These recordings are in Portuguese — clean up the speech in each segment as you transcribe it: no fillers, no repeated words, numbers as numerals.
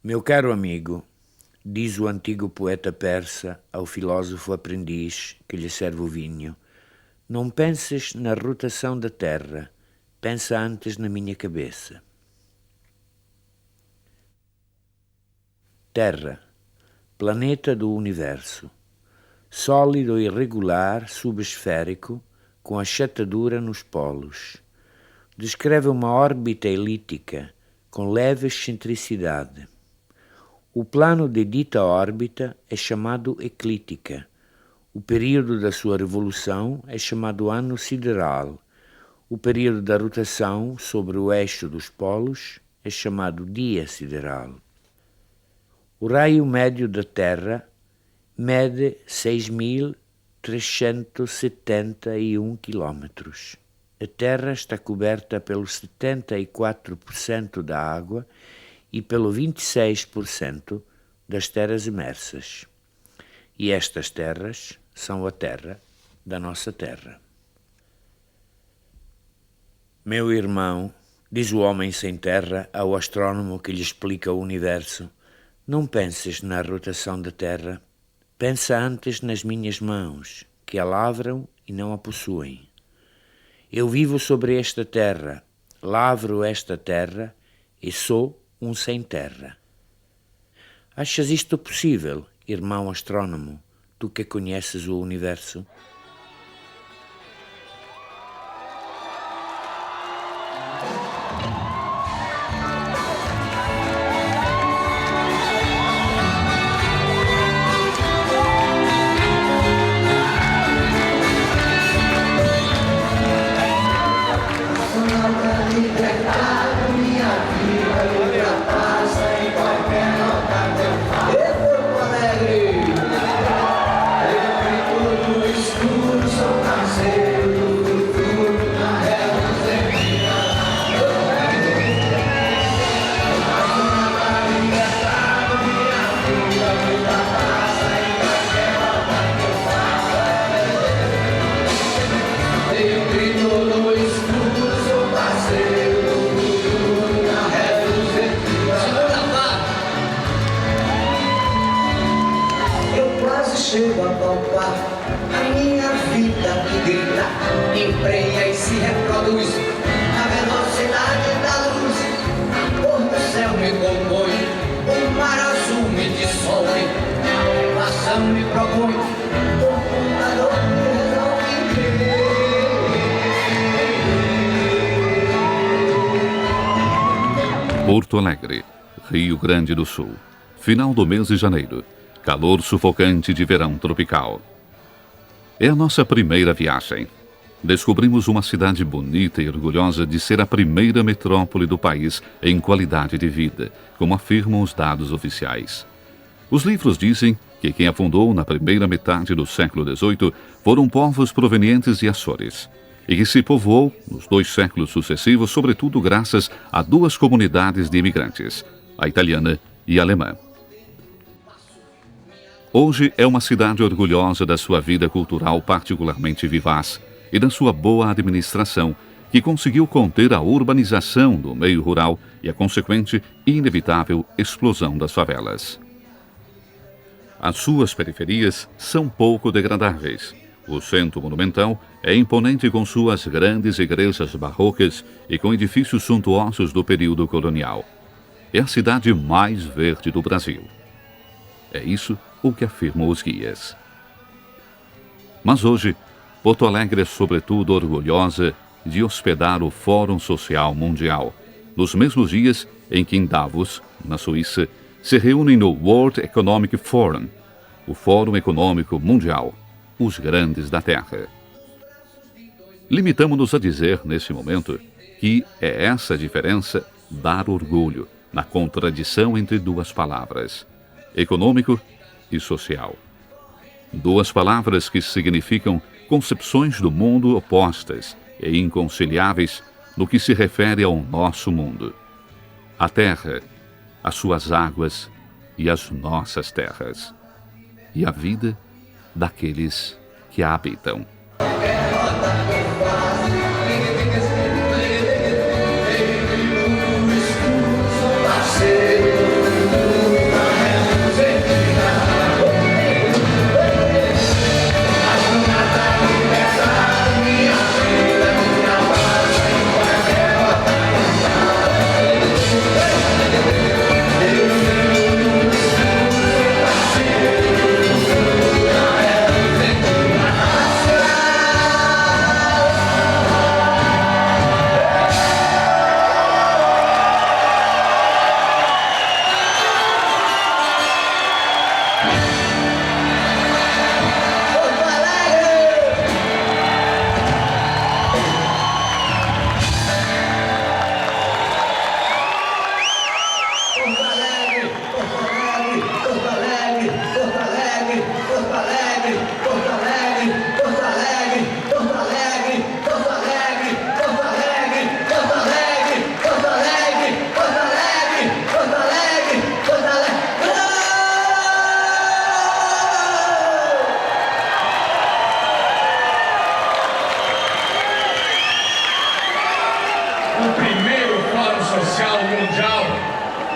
Meu caro amigo, diz o antigo poeta persa ao filósofo aprendiz que lhe serve o vinho, não penses na rotação da terra, pensa antes na minha cabeça. Terra, planeta do universo, sólido e irregular, subesférico, com achatadura nos polos. Descreve uma órbita elíptica, com leve excentricidade. O plano de dita órbita é chamado eclíptica. O período da sua revolução é chamado ano sideral. O período da rotação sobre o eixo dos polos é chamado dia sideral. O raio médio da Terra mede 6.371 quilômetros. A Terra está coberta pelos 74% da água e pelo 26% das terras imersas. E estas terras são a terra da nossa terra. Meu irmão, diz o homem sem terra ao astrônomo que lhe explica o universo, não penses na rotação da terra, pensa antes nas minhas mãos, que a lavram e não a possuem. Eu vivo sobre esta terra, lavro esta terra e sou um sem terra. Achas isto possível, irmão astrônomo, tu que conheces o universo? Chego a palpar a minha vida que grita, emprenha e se reproduz na velocidade da luz. A cor do céu me compõe, o mar azul me dissolve, a ovação me propõe, o computador me resolve crer. Porto Alegre, Rio Grande do Sul. Final do mês de janeiro. Calor sufocante de verão tropical. É a nossa primeira viagem. Descobrimos uma cidade bonita e orgulhosa de ser a primeira metrópole do país em qualidade de vida, como afirmam os dados oficiais. Os livros dizem que quem a fundou na primeira metade do século XVIII foram povos provenientes de Açores, e que se povoou nos 2 séculos sucessivos, sobretudo graças a 2 comunidades de imigrantes, a italiana e a alemã. Hoje é uma cidade orgulhosa da sua vida cultural particularmente vivaz e da sua boa administração, que conseguiu conter a urbanização do meio rural e a consequente e inevitável explosão das favelas. As suas periferias são pouco degradáveis. O centro monumental é imponente com suas grandes igrejas barrocas e com edifícios suntuosos do período colonial. É a cidade mais verde do Brasil. É isso o que afirmam os guias. Mas hoje, Porto Alegre é sobretudo orgulhosa de hospedar o Fórum Social Mundial, nos mesmos dias em que em Davos, na Suíça, se reúnem no World Economic Forum, o Fórum Econômico Mundial, os grandes da Terra. Limitamo-nos a dizer, nesse momento, que é essa a diferença dar orgulho na contradição entre 2 palavras, econômico e social. 2 palavras que significam concepções do mundo opostas e inconciliáveis no que se refere ao nosso mundo. A terra, as suas águas e as nossas terras. E a vida daqueles que a habitam. Parceiro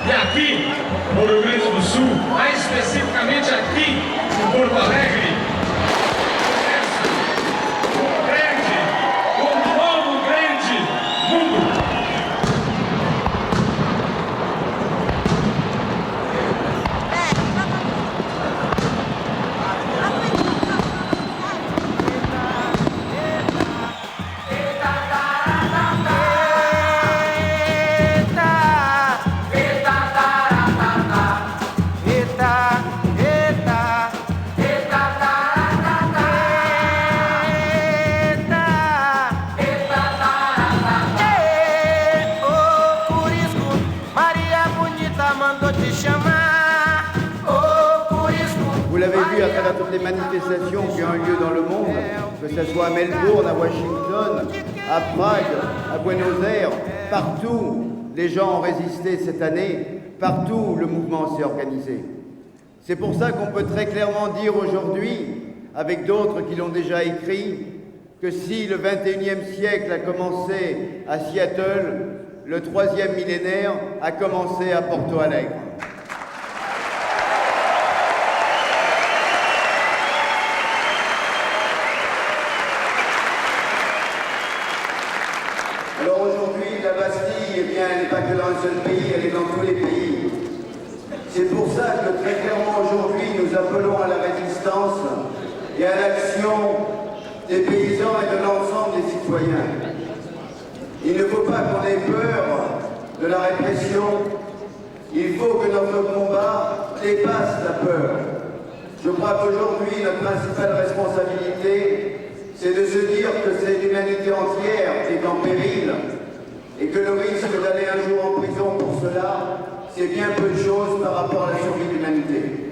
E aqui, no Rio Grande do Sul, mais especificamente aqui, em Porto Alegre, começa um novo grande mundo. Vous l'avez vu à travers toutes les manifestations qui ont eu lieu dans le monde, que ce soit à Melbourne, à Washington, à Prague, à Buenos Aires, partout les gens ont résisté cette année, partout le mouvement s'est organisé. C'est pour ça qu'on peut très clairement dire aujourd'hui, avec d'autres qui l'ont déjà écrit, que si le 21e siècle a commencé à Seattle, le 3e millénaire a commencé à Porto Alegre. Alors aujourd'hui, la Bastille, eh bien, elle n'est pas que dans un seul pays, elle est dans tous les pays. C'est pour ça que très clairement aujourd'hui, nous appelons à la résistance et à l'action des paysans et de l'ensemble des citoyens. Il ne faut pas qu'on ait peur de la répression. Il faut que notre combat dépasse la peur. Je crois qu'aujourd'hui, notre principale responsabilité, c'est de se dire que c'est l'humanité entière qui est en péril et que le risque d'aller un jour en prison pour cela, c'est bien peu de choses par rapport à la survie de l'humanité.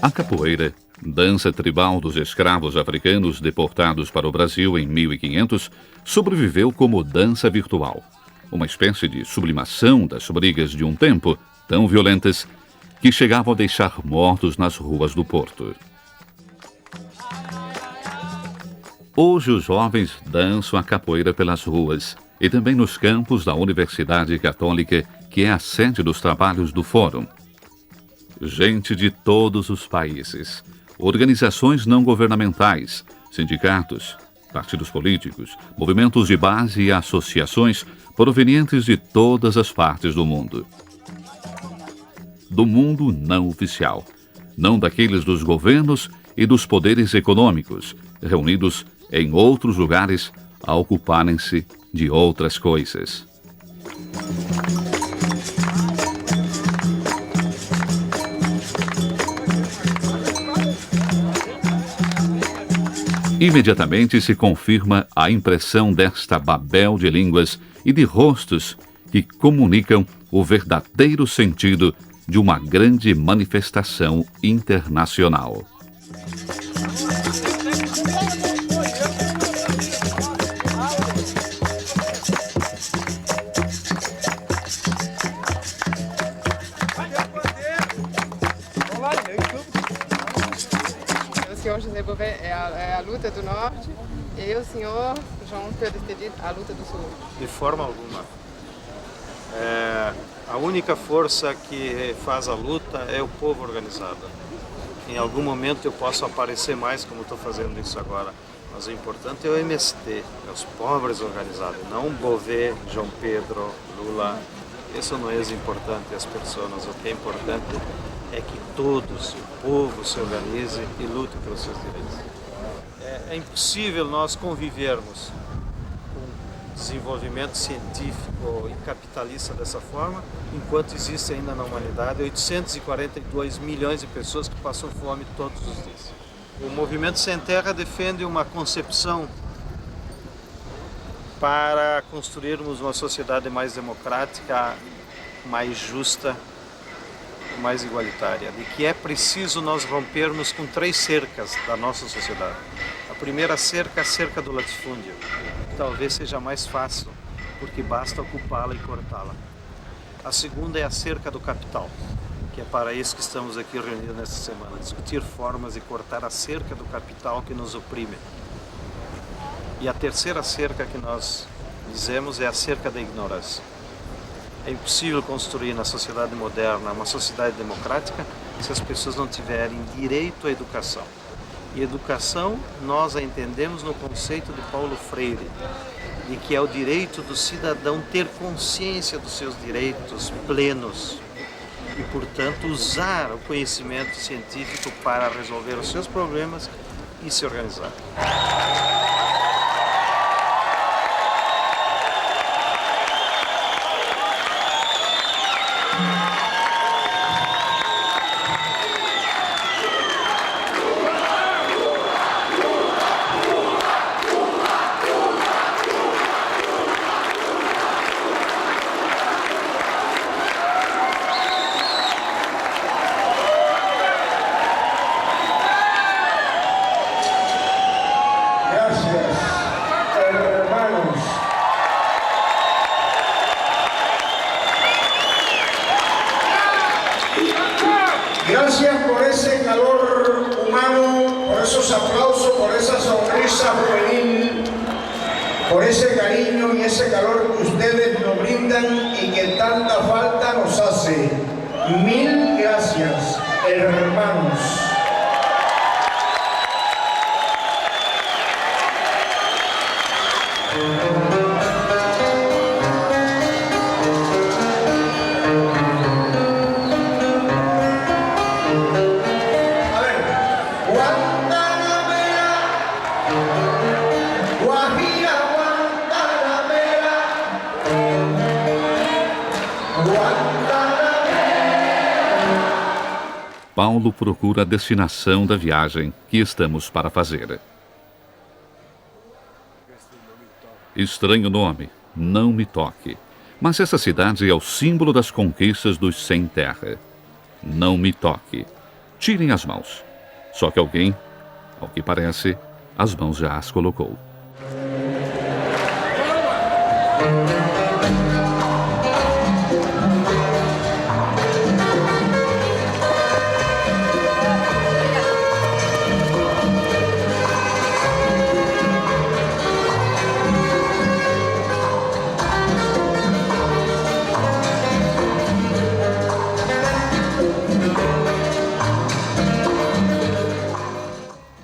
A capoeira, dança tribal dos escravos africanos deportados para o Brasil em 1500, sobreviveu como dança virtual, uma espécie de sublimação das brigas de um tempo tão violentas que chegavam a deixar mortos nas ruas do Porto. Hoje os jovens dançam a capoeira pelas ruas e também nos campos da Universidade Católica, que é a sede dos trabalhos do Fórum. Gente de todos os países, organizações não governamentais, sindicatos, partidos políticos, movimentos de base e associações provenientes de todas as partes do mundo. Do mundo não oficial, não daqueles dos governos e dos poderes econômicos, reunidos em outros lugares a ocuparem-se de outras coisas. Imediatamente se confirma a impressão desta babel de línguas e de rostos que comunicam o verdadeiro sentido de uma grande manifestação internacional. O senhor José Bové é a luta do norte e o senhor João Pedro Teddy a luta do sul. De forma alguma. A única força que faz a luta é o povo organizado. Em algum momento eu posso aparecer mais como estou fazendo isso agora, mas o importante é o MST, é os pobres organizados, não Bové, João Pedro, Lula. Isso não é importante, as pessoas. O que é importante é que todos, o povo, se organize e lute pelos seus direitos. É impossível nós convivermos com desenvolvimento científico e capitalista dessa forma, enquanto existe ainda na humanidade 842 milhões de pessoas que passam fome todos os dias. O Movimento Sem Terra defende uma concepção para construirmos uma sociedade mais democrática, mais justa, mais igualitária, de que é preciso nós rompermos com 3 cercas da nossa sociedade. A primeira cerca é a cerca do latifúndio, que talvez seja mais fácil, porque basta ocupá-la e cortá-la. A segunda é a cerca do capital, que é para isso que estamos aqui reunidos nesta semana, discutir formas de cortar a cerca do capital que nos oprime. E a terceira cerca que nós dizemos é a cerca da ignorância. É impossível construir na sociedade moderna uma sociedade democrática se as pessoas não tiverem direito à educação. E educação nós a entendemos no conceito de Paulo Freire, de que é o direito do cidadão ter consciência dos seus direitos plenos e, portanto, usar o conhecimento científico para resolver os seus problemas e se organizar. Gracias por ese calor humano, por esos aplausos, por esa sonrisa juvenil, por ese cariño y ese calor que ustedes nos brindan y que tanta falta nos hace. Mil gracias, hermanos. Paulo procura a destinação da viagem que estamos para fazer. Estranho nome, Não Me Toque. Mas essa cidade é o símbolo das conquistas dos sem terra. Não me toque. Tirem as mãos. Só que alguém, ao que parece, as mãos já as colocou.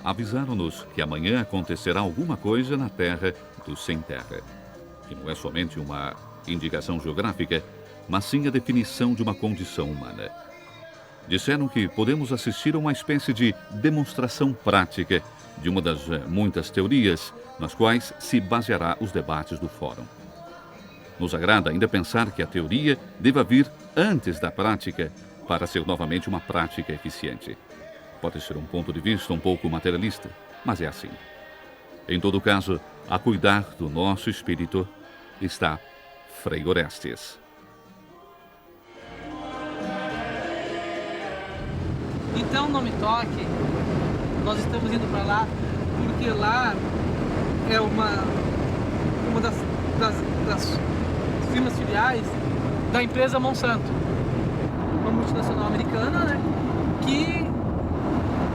Avisaram-nos que amanhã acontecerá alguma coisa na terra dos sem terra, que não é somente uma indicação geográfica, mas sim a definição de uma condição humana. Disseram que podemos assistir a uma espécie de demonstração prática de uma das muitas teorias nas quais se baseará os debates do fórum. Nos agrada ainda pensar que a teoria deva vir antes da prática para ser novamente uma prática eficiente. Pode ser um ponto de vista um pouco materialista, mas é assim. Em todo caso, a cuidar do nosso espírito está Frei Orestes. Então, Não Me Toque, nós estamos indo para lá porque lá é uma das firmas filiais da empresa Monsanto, uma multinacional americana, né, que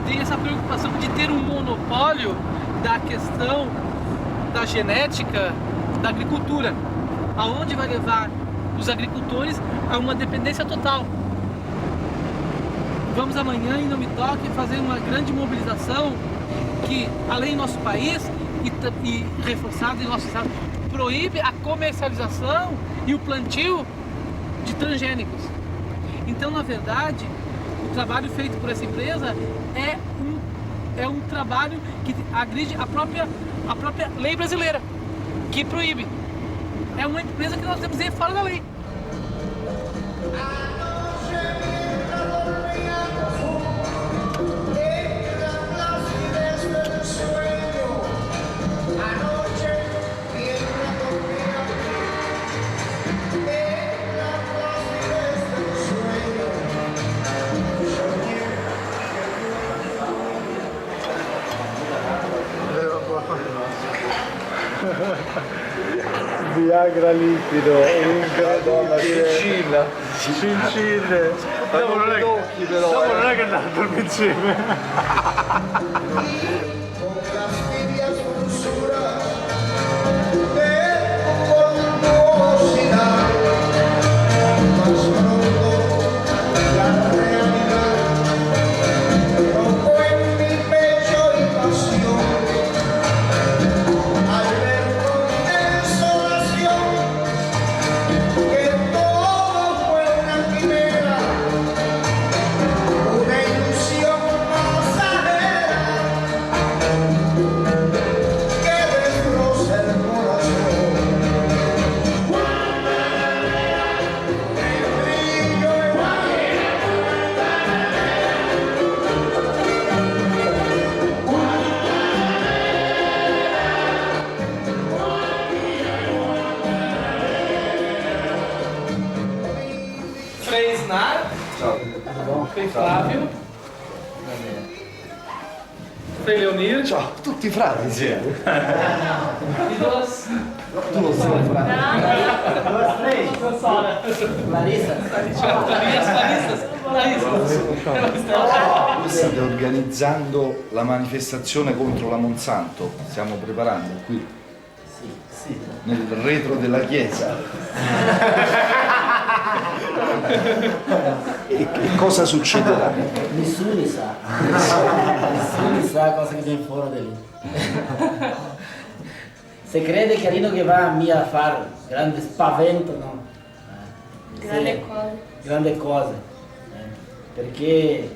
tem essa preocupação de ter um monopólio da questão da genética da agricultura, aonde vai levar os agricultores a uma dependência total. Vamos amanhã em Não Me Toque fazer uma grande mobilização que, além do nosso país e reforçado em nosso estado, proíbe a comercialização e o plantio de transgênicos. Então, na verdade, o trabalho feito por essa empresa é um trabalho que agride a própria lei brasileira, que proíbe. É uma empresa que nós temos que ir fora da lei. Viagra liquido, Cincilla. Dopo non è che andate a dormire insieme. Frei Snar. Frei Flávio. Frei Leonir. Ciao, tutti frati insieme. Ídolas. Tu lo sei, frate. Larissa. State organizzando la manifestazione contro la Monsanto, stiamo preparando qui, nel retro della chiesa. E cosa succederà? Nessuno sa cosa che viene fuori da lì. Se crede che Carino che va a fare grande spavento, no? Grandi cose. Perché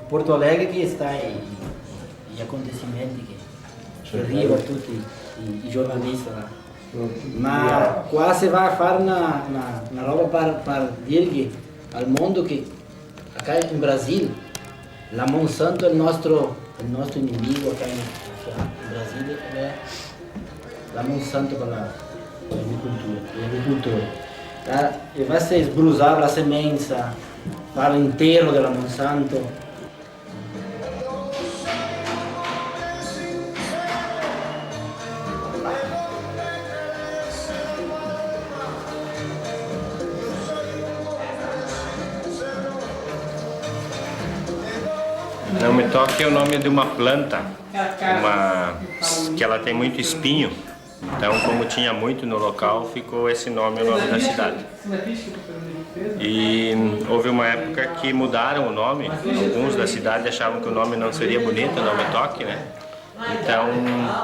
Porto Alegre che sta gli acontecimenti che arrivano tutti i giornalisti là. Ma qua si va a fare una roba per dire che al mondo che acá in Brasile la Monsanto è il nostro inimigo acá in Brasile è la Monsanto per l'agricoltura. E vai a sbrusare la semenza, fare l'intero della Monsanto. Não me toque é o nome de uma planta, que ela tem muito espinho. Então, como tinha muito no local, ficou esse nome, o nome da cidade. E houve uma época que mudaram o nome. Alguns da cidade achavam que o nome não seria bonito, não me toque, né? Então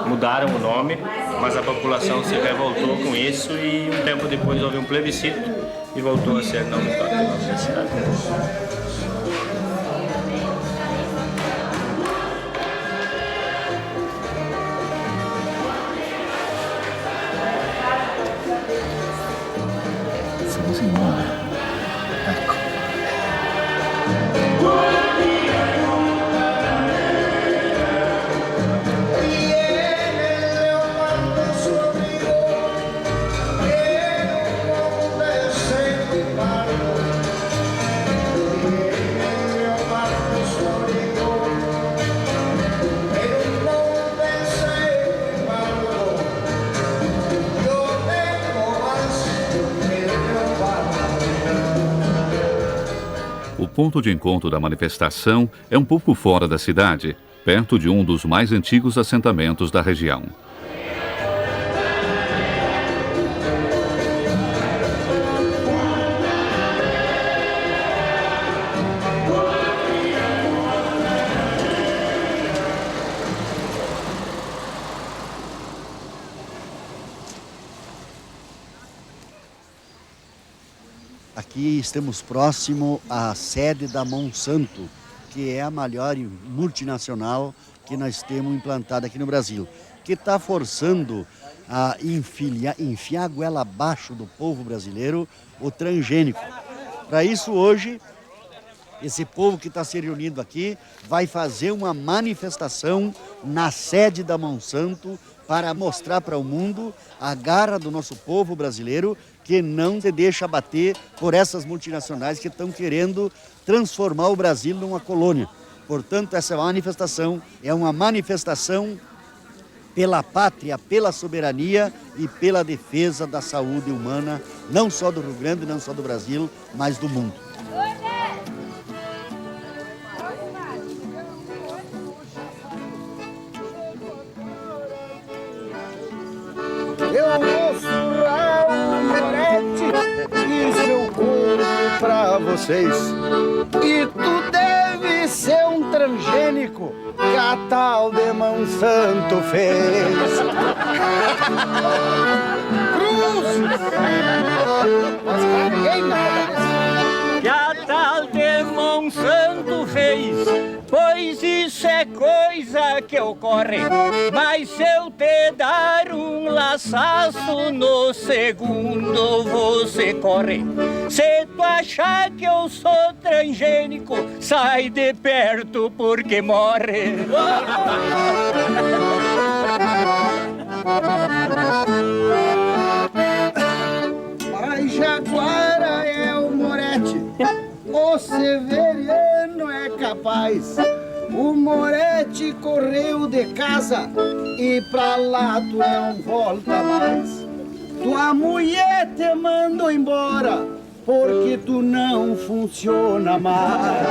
mudaram o nome, mas a população se revoltou com isso e um tempo depois houve um plebiscito e voltou a ser Não Me Toque, o nome da cidade. Siamo Simone. Ecco. O ponto de encontro da manifestação é um pouco fora da cidade, perto de um dos mais antigos assentamentos da região. Aqui estamos próximo à sede da Monsanto, que é a maior multinacional que nós temos implantada aqui no Brasil, que está forçando a enfiar a goela abaixo do povo brasileiro o transgênico. Para isso, hoje, esse povo que está se reunindo aqui vai fazer uma manifestação na sede da Monsanto para mostrar para o mundo a garra do nosso povo brasileiro, que não se deixa abater por essas multinacionais que estão querendo transformar o Brasil numa colônia. Portanto, essa manifestação é uma manifestação pela pátria, pela soberania e pela defesa da saúde humana, não só do Rio Grande, não só do Brasil, mas do mundo. Eu vou surrar o Moretti e seu corpo pra vocês. E tu deve ser um transgênico que a tal de Monsanto fez. Cruz! Que a tal de Monsanto fez, pois isso é coisa que ocorre. Mas se eu te dar um laçaço no segundo, você corre. Se tu achar que eu sou transgênico, sai de perto porque morre. Mas Jaguara é o Moretti, o Severiano é capaz. O Moretti correu de casa e pra lá tu não volta mais. Tua mulher te mandou embora porque tu não funciona mais.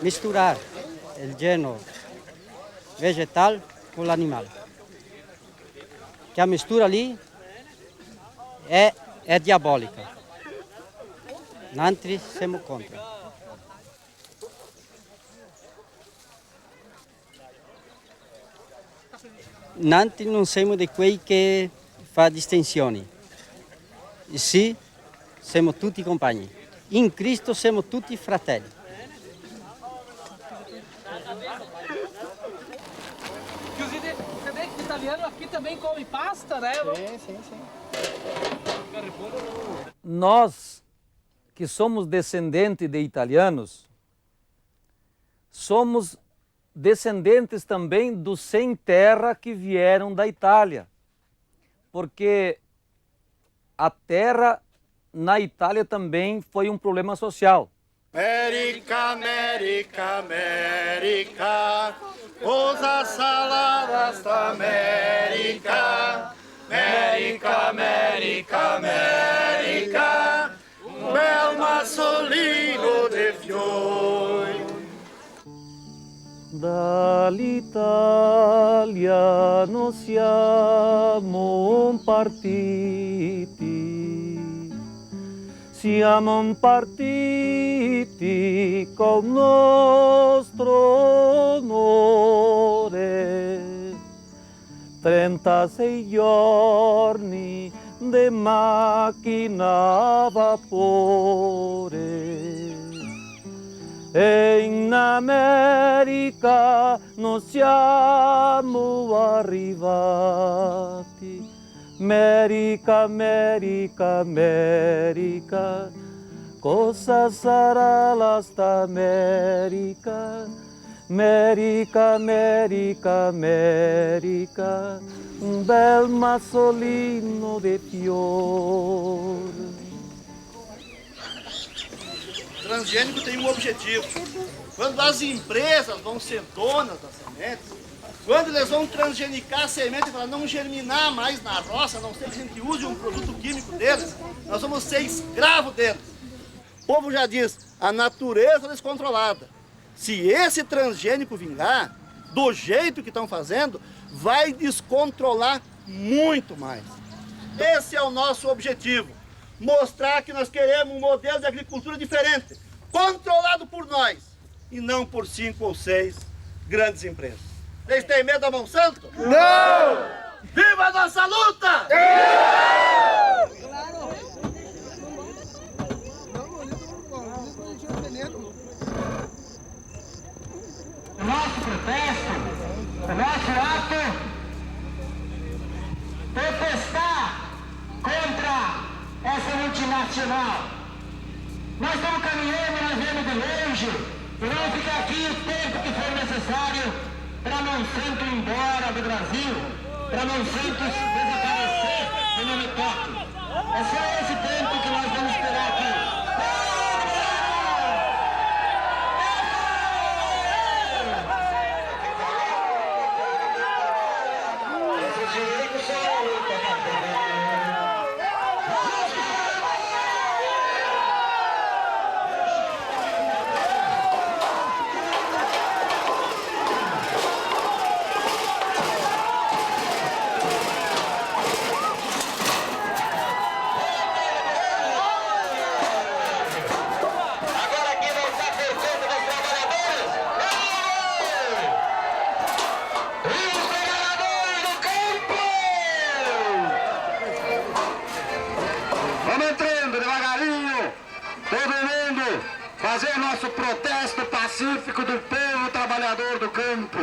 Misturar o gênero vegetal com o animal. Que a mistura ali é diabólica. Nós somos contra. Nós não somos de quei que faz distinzione. E sim, somos tutti compagni. In Cristo siamo tutti fratelli. Inclusive, você vê que o italiano aqui também come pasta, né? Sim. Nós, que somos descendentes de italianos, somos descendentes também dos sem terra que vieram da Itália. Porque a terra na Itália também foi um problema social. América, América, América, cosas saladas da América. América, América, América, un bel massolino de fiori. Dall'Italia noi siamo partiti. Siamo partiti col nostro onore, 36 giorni di macchina a vapore. E in America non siamo arrivati. America, America, America, cosa sarà la sta America? America, America, America, un bel massolino de fiore. O transgênico tem um objetivo. Quando as empresas vão ser donas das sementes, quando eles vão transgenicar a semente para não germinar mais na roça, não ser que a gente use um produto químico deles, nós vamos ser escravos deles. O povo já diz, a natureza é descontrolada. Se esse transgênico vingar, do jeito que estão fazendo, vai descontrolar muito mais. Esse é o nosso objetivo. Mostrar que nós queremos um modelo de agricultura diferente, controlado por nós, e não por 5 ou 6 grandes empresas. Vocês têm medo da Monsanto? Não! Viva a nossa luta! O nosso protesto, o nosso ato, protestar contra essa multinacional. Nós estamos caminhando, nós vemos de longe, e vamos ficar aqui o tempo que for necessário para Monsanto ir embora do Brasil, para Monsanto desaparecer, que não me toque. É só esse tempo que nós vamos esperar aqui. Esse direito só é luta, fazer nosso protesto pacífico do povo trabalhador do campo.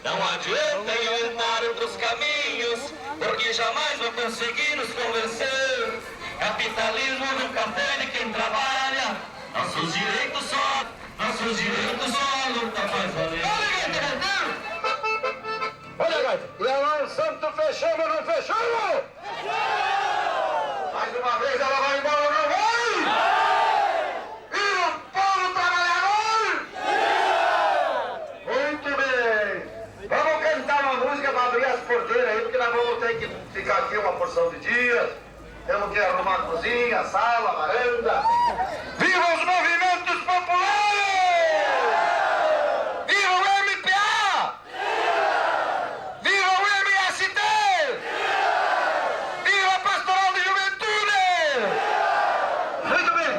Não adianta inventar outros caminhos, porque jamais vão conseguir nos convencer. Capitalismo nunca pede quem trabalha, nossos direitos só a luta faz valer. Olha, Gaita, e a Mão Santo fechamos ou não fechamos? Mais uma vez ela vai embora ou não vai? Porteira aí, porque nós vamos ter que ficar aqui uma porção de dias. Temos que arrumar a cozinha, a sala, a varanda. Viva os movimentos populares! Viva o MPA! Viva o MST! Viva a Pastoral de Juventude! Muito bem,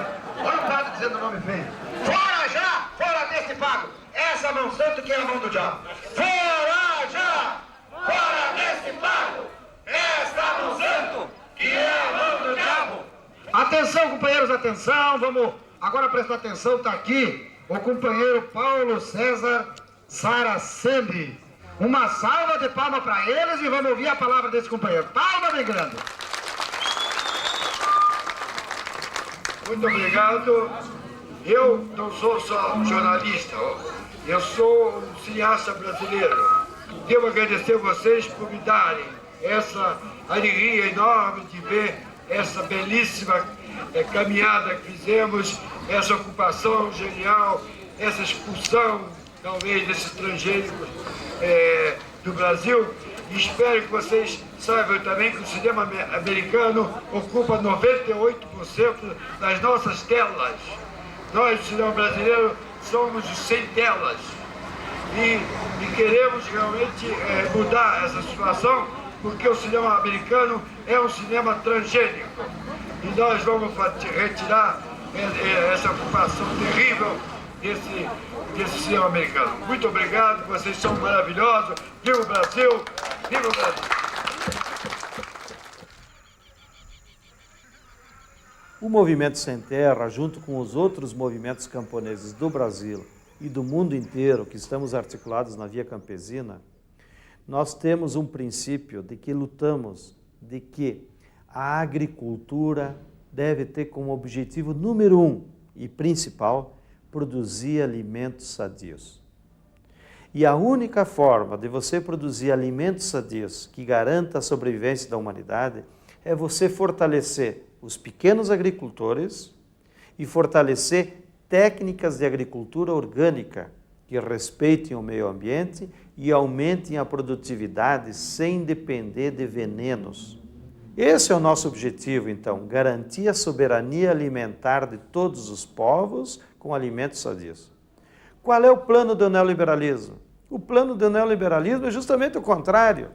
vamos parar de dizer o nome feio. Fora já! Fora desse pago! Essa Mão Santo que é a mão do diabo. Fora já! Fora desse pago, esta Mão Santo, que é a mão do diabo. Atenção, companheiros, atenção, vamos agora prestar atenção, está aqui o companheiro Paulo César Saraceni. Uma salva de palmas para eles e vamos ouvir a palavra desse companheiro. Palma bem grande. Muito obrigado. Eu não sou só jornalista, eu sou um cineasta brasileiro. Devo agradecer a vocês por me darem essa alegria enorme de ver essa belíssima caminhada que fizemos, essa ocupação genial, essa expulsão, talvez, desses estrangeiros do Brasil. E espero que vocês saibam também que o cinema americano ocupa 98% das nossas telas. Nós, o cinema brasileiro, somos os sem telas. E queremos realmente mudar essa situação, porque o cinema americano é um cinema transgênico. E nós vamos retirar essa ocupação terrível desse cinema americano. Muito obrigado, vocês são maravilhosos. Viva o Brasil! Viva o Brasil! O Movimento Sem Terra, junto com os outros movimentos camponeses do Brasil e do mundo inteiro que estamos articulados na Via Campesina, nós temos um princípio de que lutamos, de que a agricultura deve ter como objetivo número 1 e principal, produzir alimentos sadios. E a única forma de você produzir alimentos sadios que garanta a sobrevivência da humanidade é você fortalecer os pequenos agricultores e fortalecer técnicas de agricultura orgânica que respeitem o meio ambiente e aumentem a produtividade sem depender de venenos. Esse é o nosso objetivo, então, garantir a soberania alimentar de todos os povos com alimentos sadios. Qual é o plano do neoliberalismo? O plano do neoliberalismo é justamente o contrário.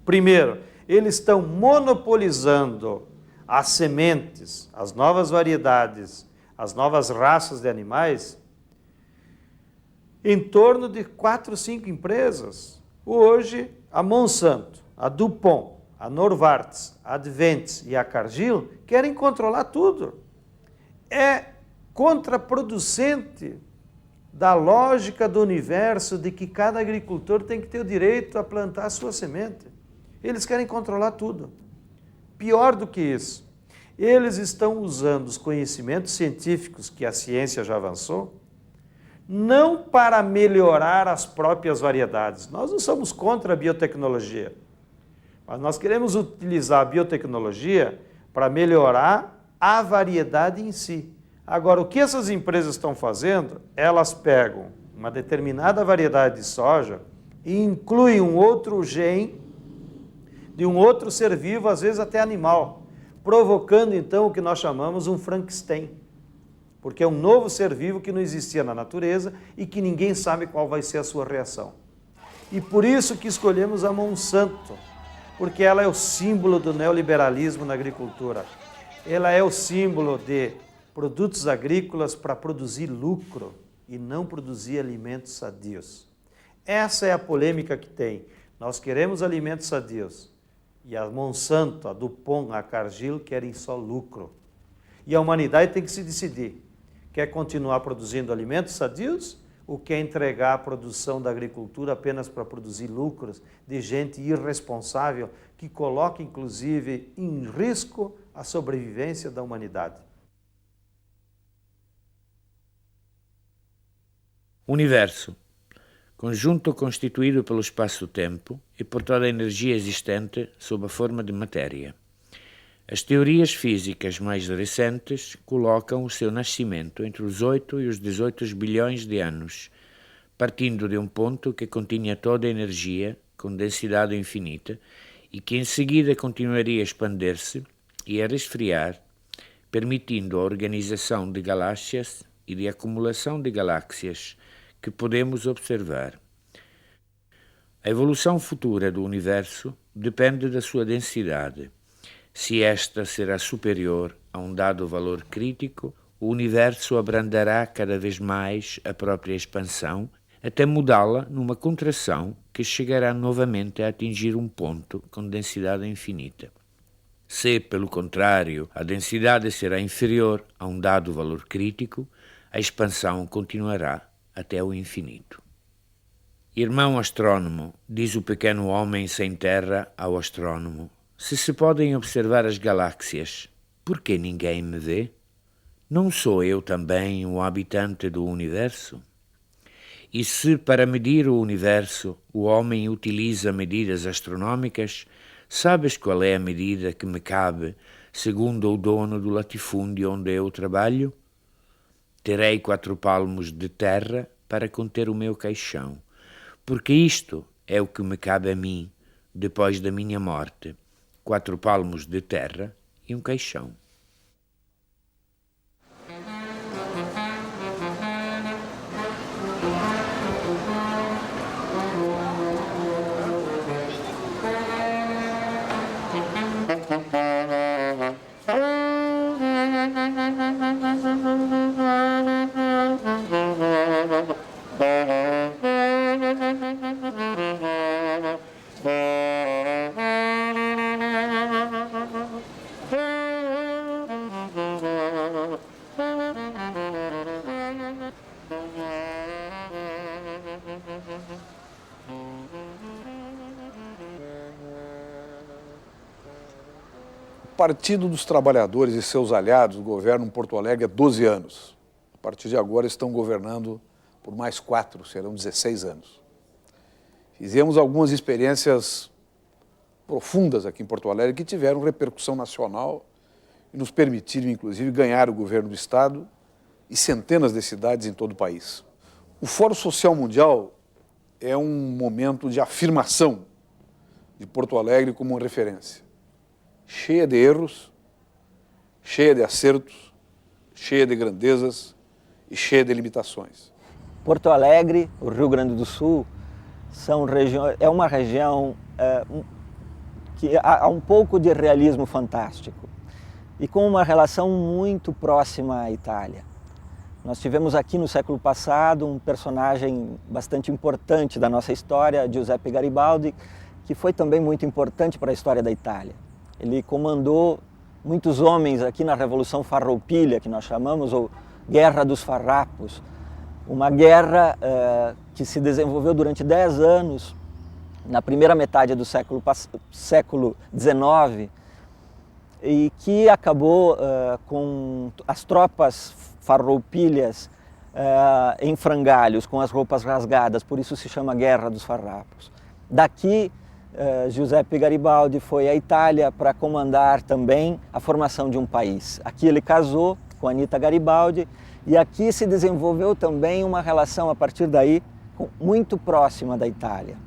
Primeiro, eles estão monopolizando as sementes, as novas variedades, as novas raças de animais, em torno de 4 ou 5 empresas. Hoje, a Monsanto, a DuPont, a Novartis, a Advent e a Cargill querem controlar tudo. É contraproducente da lógica do universo de que cada agricultor tem que ter o direito a plantar a sua semente. Eles querem controlar tudo. Pior do que isso, eles estão usando os conhecimentos científicos que a ciência já avançou, não para melhorar as próprias variedades. Nós não somos contra a biotecnologia, Mas nós queremos utilizar a biotecnologia para melhorar a variedade em si. Agora, o que essas empresas estão fazendo? Elas pegam uma determinada variedade de soja e incluem um outro gene de um outro ser vivo, às vezes até animal, provocando então o que nós chamamos um Frankenstein, porque é um novo ser vivo que não existia na natureza e que ninguém sabe qual vai ser a sua reação. E por isso que escolhemos a Monsanto, porque ela é o símbolo do neoliberalismo na agricultura. Ela é o símbolo de produtos agrícolas para produzir lucro e não produzir alimentos sadios. Essa é a polêmica que tem. Nós queremos alimentos sadios e a Monsanto, a DuPont, a Cargill querem só lucro. E a humanidade tem que se decidir. Quer continuar produzindo alimentos sadios ou quer entregar a produção da agricultura apenas para produzir lucros de gente irresponsável que coloca, inclusive, em risco a sobrevivência da humanidade? Universo. Conjunto constituído pelo espaço-tempo e por toda a energia existente sob a forma de matéria. As teorias físicas mais recentes colocam o seu nascimento entre os 8 e os 18 bilhões de anos, partindo de um ponto que continha toda a energia com densidade infinita e que em seguida continuaria a expandir-se e a resfriar, permitindo a organização de galáxias e de acumulação de galáxias que podemos observar. A evolução futura do universo depende da sua densidade. Se esta será superior a um dado valor crítico, o universo abrandará cada vez mais a própria expansão, até mudá-la numa contração que chegará novamente a atingir um ponto com densidade infinita. Se, pelo contrário, a densidade será inferior a um dado valor crítico, a expansão continuará até o infinito. Irmão astrônomo, diz o pequeno homem sem terra ao astrônomo, se podem observar as galáxias, por que ninguém me vê? Não sou eu também um habitante do universo? E se para medir o universo o homem utiliza medidas astronômicas, sabes qual é a medida que me cabe, segundo o dono do latifúndio onde eu trabalho? Terei 4 palmos de terra para conter o meu caixão, porque isto é o que me cabe a mim, depois da minha morte, 4 palmos de terra e um caixão. O Partido dos Trabalhadores e seus aliados governam Porto Alegre há 12 anos. A partir de agora estão governando por mais 4, serão 16 anos. Fizemos algumas experiências profundas aqui em Porto Alegre que tiveram repercussão nacional e nos permitiram, inclusive, ganhar o governo do Estado e centenas de cidades em todo o país. O Fórum Social Mundial é um momento de afirmação de Porto Alegre como uma referência. Cheia de erros, cheia de acertos, cheia de grandezas e cheia de limitações. Porto Alegre, o Rio Grande do Sul, é uma região que há um pouco de realismo fantástico e com uma relação muito próxima à Itália. Nós tivemos aqui no século passado um personagem bastante importante da nossa história, Giuseppe Garibaldi, que foi também muito importante para a história da Itália. Ele comandou muitos homens aqui na Revolução Farroupilha, que nós chamamos, ou Guerra dos Farrapos, uma guerra que se desenvolveu durante 10 anos, na primeira metade do século XIX, e que acabou com as tropas farroupilhas em frangalhos, com as roupas rasgadas, por isso se chama Guerra dos Farrapos. Daqui Giuseppe Garibaldi foi à Itália para comandar também a formação de um país. Aqui ele casou com Anita Garibaldi e aqui se desenvolveu também uma relação a partir daí muito próxima da Itália.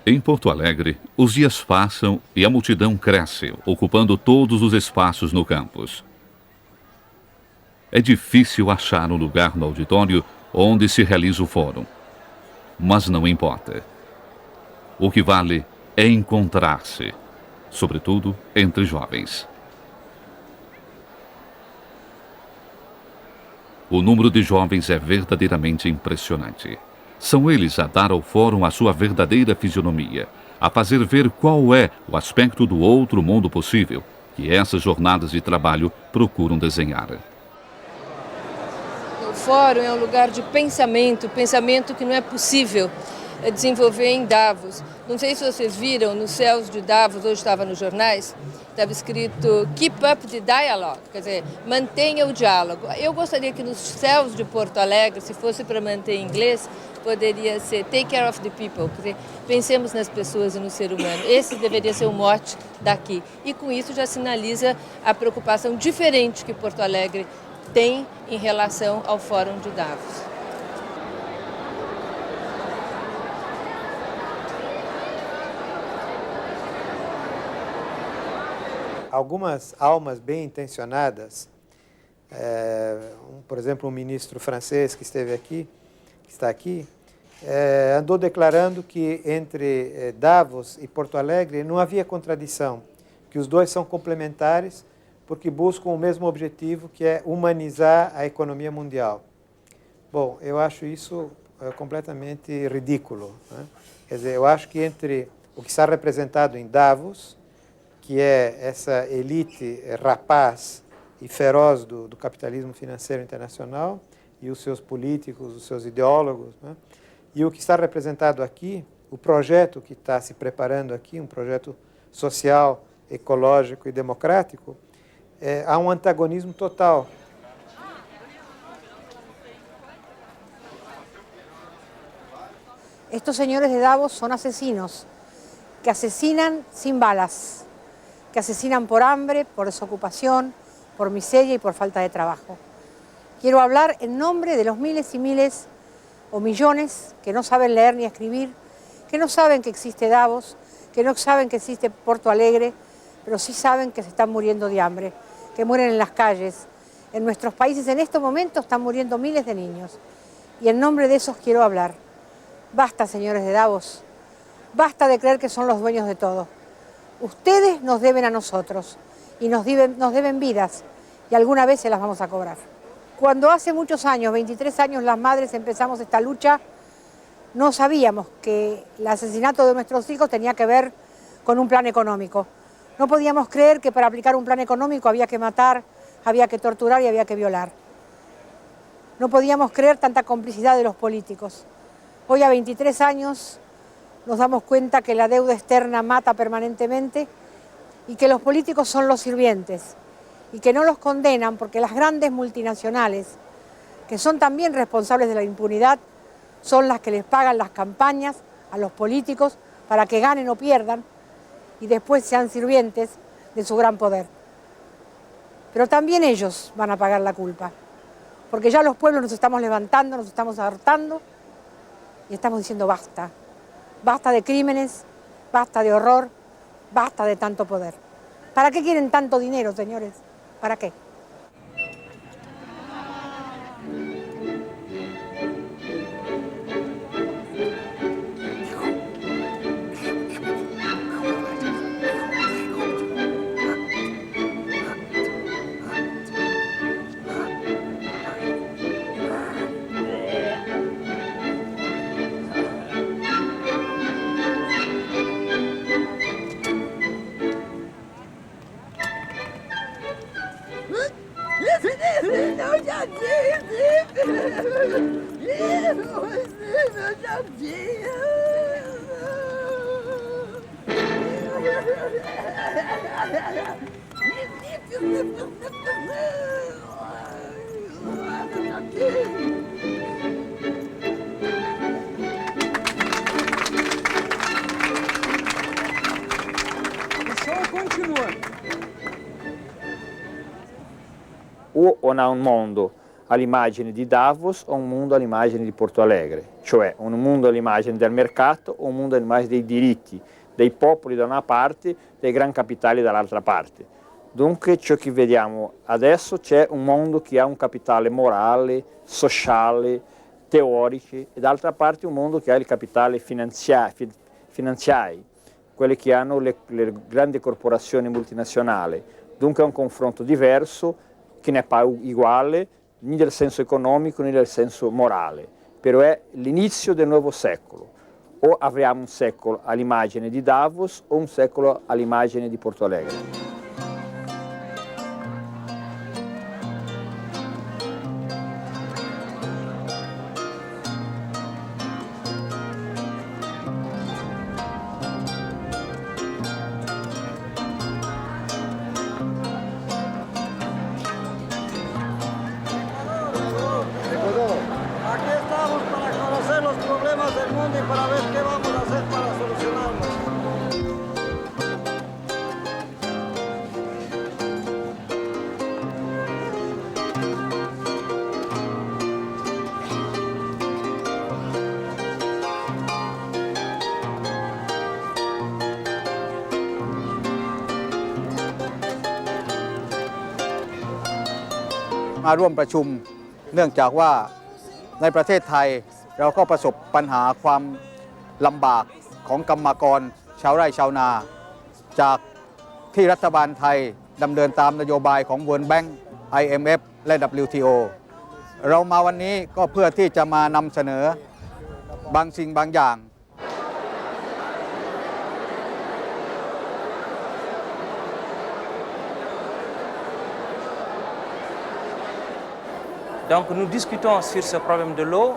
Em Porto Alegre, os dias passam e a multidão cresce, ocupando todos os espaços no campus. É difícil achar um lugar no auditório onde se realiza o fórum. Mas não importa. O que vale é encontrar-se, sobretudo entre jovens. O número de jovens é verdadeiramente impressionante. São eles a dar ao fórum a sua verdadeira fisionomia, a fazer ver qual é o aspecto do outro mundo possível que essas jornadas de trabalho procuram desenhar. O fórum é um lugar de pensamento que não é possível desenvolver em Davos. Não sei se vocês viram, nos céus de Davos, hoje estava nos jornais, estava escrito Keep up the dialogue, quer dizer, mantenha o diálogo. Eu gostaria que nos céus de Porto Alegre, se fosse para manter em inglês, poderia ser Take care of the people, quer dizer, pensemos nas pessoas e no ser humano. Esse deveria ser o mote daqui. E com isso já sinaliza a preocupação diferente que Porto Alegre tem em relação ao Fórum de Davos. Algumas almas bem intencionadas, por exemplo, um ministro francês que esteve aqui, que está aqui, andou declarando que entre Davos e Porto Alegre não havia contradição, que os dois são complementares porque buscam o mesmo objetivo, que é humanizar a economia mundial. Bom, eu acho isso completamente ridículo, né? Quer dizer, eu acho que entre o que está representado em Davos, que é essa elite rapaz e feroz do capitalismo financeiro internacional, e os seus políticos, os seus ideólogos, né? E o que está representado aqui, o projeto que está se preparando aqui, um projeto social, ecológico e democrático, há um antagonismo total. Estos señores de Davos son asesinos, que asesinan sin balas, que asesinan por hambre, por desocupación, por miseria y por falta de trabajo. Quiero hablar en nombre de los miles y miles o millones que no saben leer ni escribir, que no saben que existe Davos, que no saben que existe Porto Alegre, pero sí saben que se están muriendo de hambre, que mueren en las calles. En nuestros países en estos momentos están muriendo miles de niños. Y en nombre de esos quiero hablar. Basta, señores de Davos, basta de creer que son los dueños de todo. Ustedes nos deben a nosotros y nos deben vidas y alguna vez se las vamos a cobrar. Cuando hace muchos años, 23 años, las madres empezamos esta lucha, no sabíamos que el asesinato de nuestros hijos tenía que ver con un plan económico. No podíamos creer que para aplicar un plan económico había que matar, había que torturar y había que violar. No podíamos creer tanta complicidad de los políticos. Hoy, a 23 años, nos damos cuenta que la deuda externa mata permanentemente y que los políticos son los sirvientes y que no los condenan porque las grandes multinacionales, que son también responsables de la impunidad, son las que les pagan las campañas a los políticos para que ganen o pierdan y después sean sirvientes de su gran poder. Pero también ellos van a pagar la culpa, porque ya los pueblos nos estamos levantando, nos estamos hartando y estamos diciendo basta. Basta de crímenes, basta de horror, basta de tanto poder. ¿Para qué quieren tanto dinero, señores? ¿Para qué? O on ha un mondo all'immagine di Davos o un mondo all'immagine di Porto Alegre, cioè un mondo all'immagine del mercato o un mondo all'immagine dei diritti, dei popoli da una parte, dei gran capitali dall'altra parte. Dunque ciò che vediamo adesso c'è un mondo che ha un capitale morale, sociale, teorico e d'altra parte un mondo che ha il capitale finanziario, quelli che hanno le grandi corporazioni multinazionali. Dunque è un confronto diverso che non è pas uguale né nel senso economico né nel senso morale, però è l'inizio del nuovo secolo. O avremo un secolo all'immagine di Davos o un secolo all'immagine di Porto Alegre.มาร่วมประชุมเนื่องจากว่าในประเทศไทยเราก็ประสบปัญหาความลำบากของกรรมกรชาวไร่ชาวนาจากที่รัฐบาลไทยดำเนินตามนโยบายของ World Bank IMF และ WTO เรามาวันนี้ก็เพื่อที่จะมานำเสนอบางสิ่งบางอย่าง Donc nous discutons sur ce problème de l'eau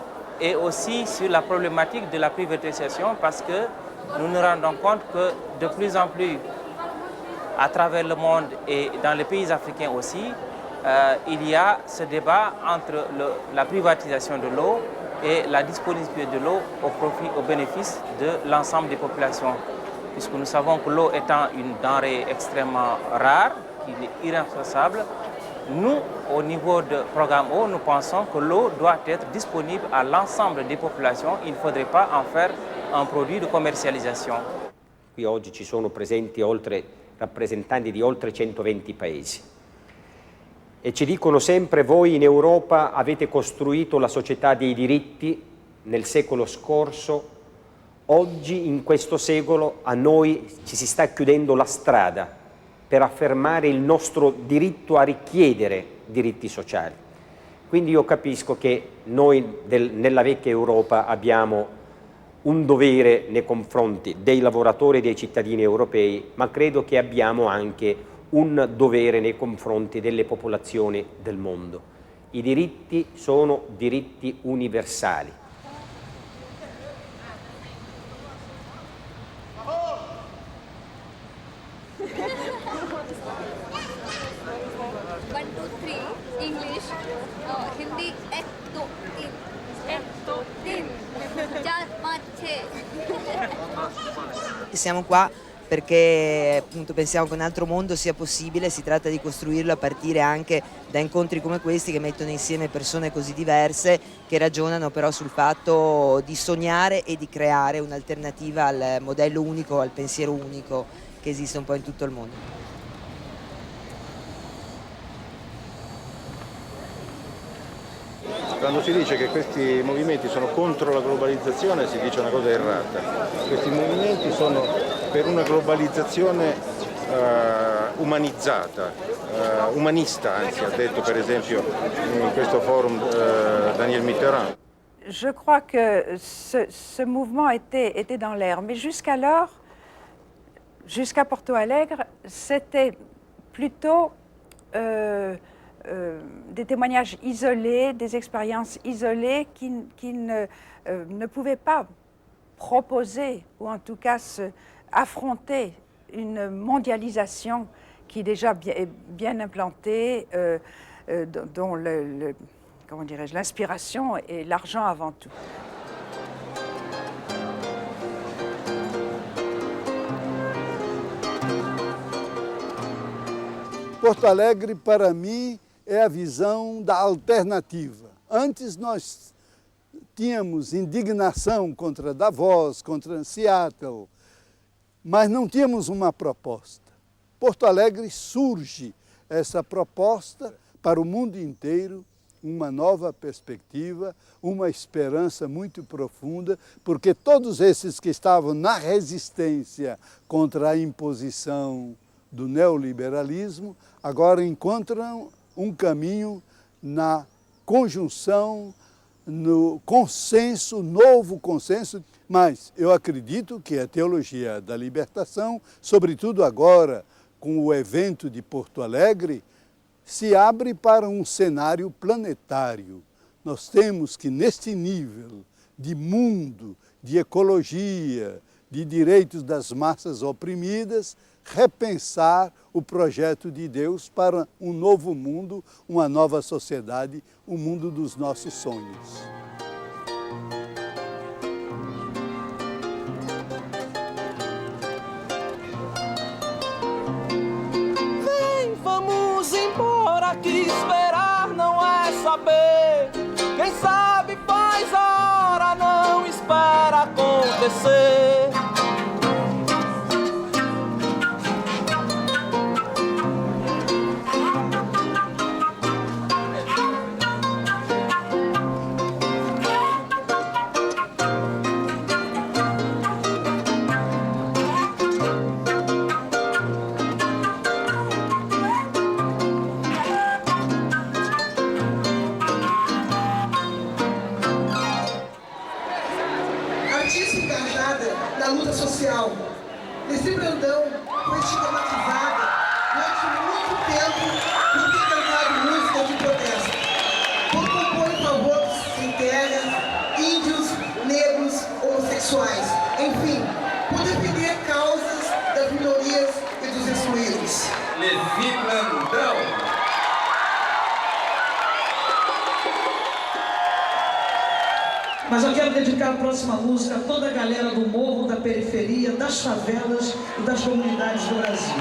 et aussi sur la problématique de la privatisation parce que nous nous rendons compte que de plus en plus à travers le monde et dans les pays africains aussi, il y a ce débat entre la privatisation de l'eau et la disponibilité de l'eau au bénéfice de l'ensemble des populations. Puisque nous savons que l'eau étant une denrée extrêmement rare, qui est irremplaçable, nous, au niveau du programme eau, nous pensons que l'eau doit être disponible à l'ensemble des popolations. Il ne faudrait pas en faire un produit de commercialisation. Qui oggi ci sono presenti rappresentanti di oltre 120 paesi e ci dicono sempre: voi in Europa avete costruito la società dei diritti nel secolo scorso, oggi in questo secolo a noi ci si sta chiudendo la strada per affermare il nostro diritto a richiedere diritti sociali. Quindi io capisco che noi nella vecchia Europa abbiamo un dovere nei confronti dei lavoratori e dei cittadini europei, ma credo che abbiamo anche un dovere nei confronti delle popolazioni del mondo. I diritti sono diritti universali. Hindi Siamo qua perché appunto pensiamo che un altro mondo sia possibile, si tratta di costruirlo a partire anche da incontri come questi che mettono insieme persone così diverse che ragionano però sul fatto di sognare e di creare un'alternativa al modello unico, al pensiero unico che esiste un po' in tutto il mondo. Quando si dice che questi movimenti sono contro la globalizzazione si dice una cosa errata. Questi movimenti sono per una globalizzazione umanizzata, umanista anzi, ha detto per esempio in questo forum Daniel Mitterrand. Je crois que ce mouvement était dans l'air, mais jusqu'alors, jusqu'à Porto Alegre, c'était plutôt des témoignages isolés, des expériences isolées qui ne pouvaient pas proposer, ou en tout cas affronter une mondialisation qui est déjà bien implantée, dont comment dirais-je, l'inspiration et l'argent avant tout. Porto Alegre, para mim, é a visão da alternativa. Antes nós tínhamos indignação contra Davos, contra Seattle, mas não tínhamos uma proposta. Porto Alegre surge essa proposta para o mundo inteiro, uma nova perspectiva, uma esperança muito profunda, porque todos esses que estavam na resistência contra a imposição do neoliberalismo, agora encontram um caminho na conjunção, no consenso, novo consenso, mas eu acredito que a teologia da libertação, sobretudo agora com o evento de Porto Alegre, se abre para um cenário planetário. Nós temos que, neste nível de mundo, de ecologia, de direitos das massas oprimidas, repensar o projeto de Deus para um novo mundo, uma nova sociedade, o mundo dos nossos sonhos. Vem, vamos embora, que esperar não é saber. Quem sabe faz a hora, não espera acontecer. Artista engajada na luta social, Nessi Brandão foi estigmatizada durante muito tempo por ter cantado música de protesto, por compor em favor dos sem terra, índios, negros, homossexuais, enfim, por defender causas das minorias e dos excluídos. Nessi Brandão. Mas eu quero dedicar a próxima música a toda a galera do morro, da periferia, das favelas e das comunidades do Brasil.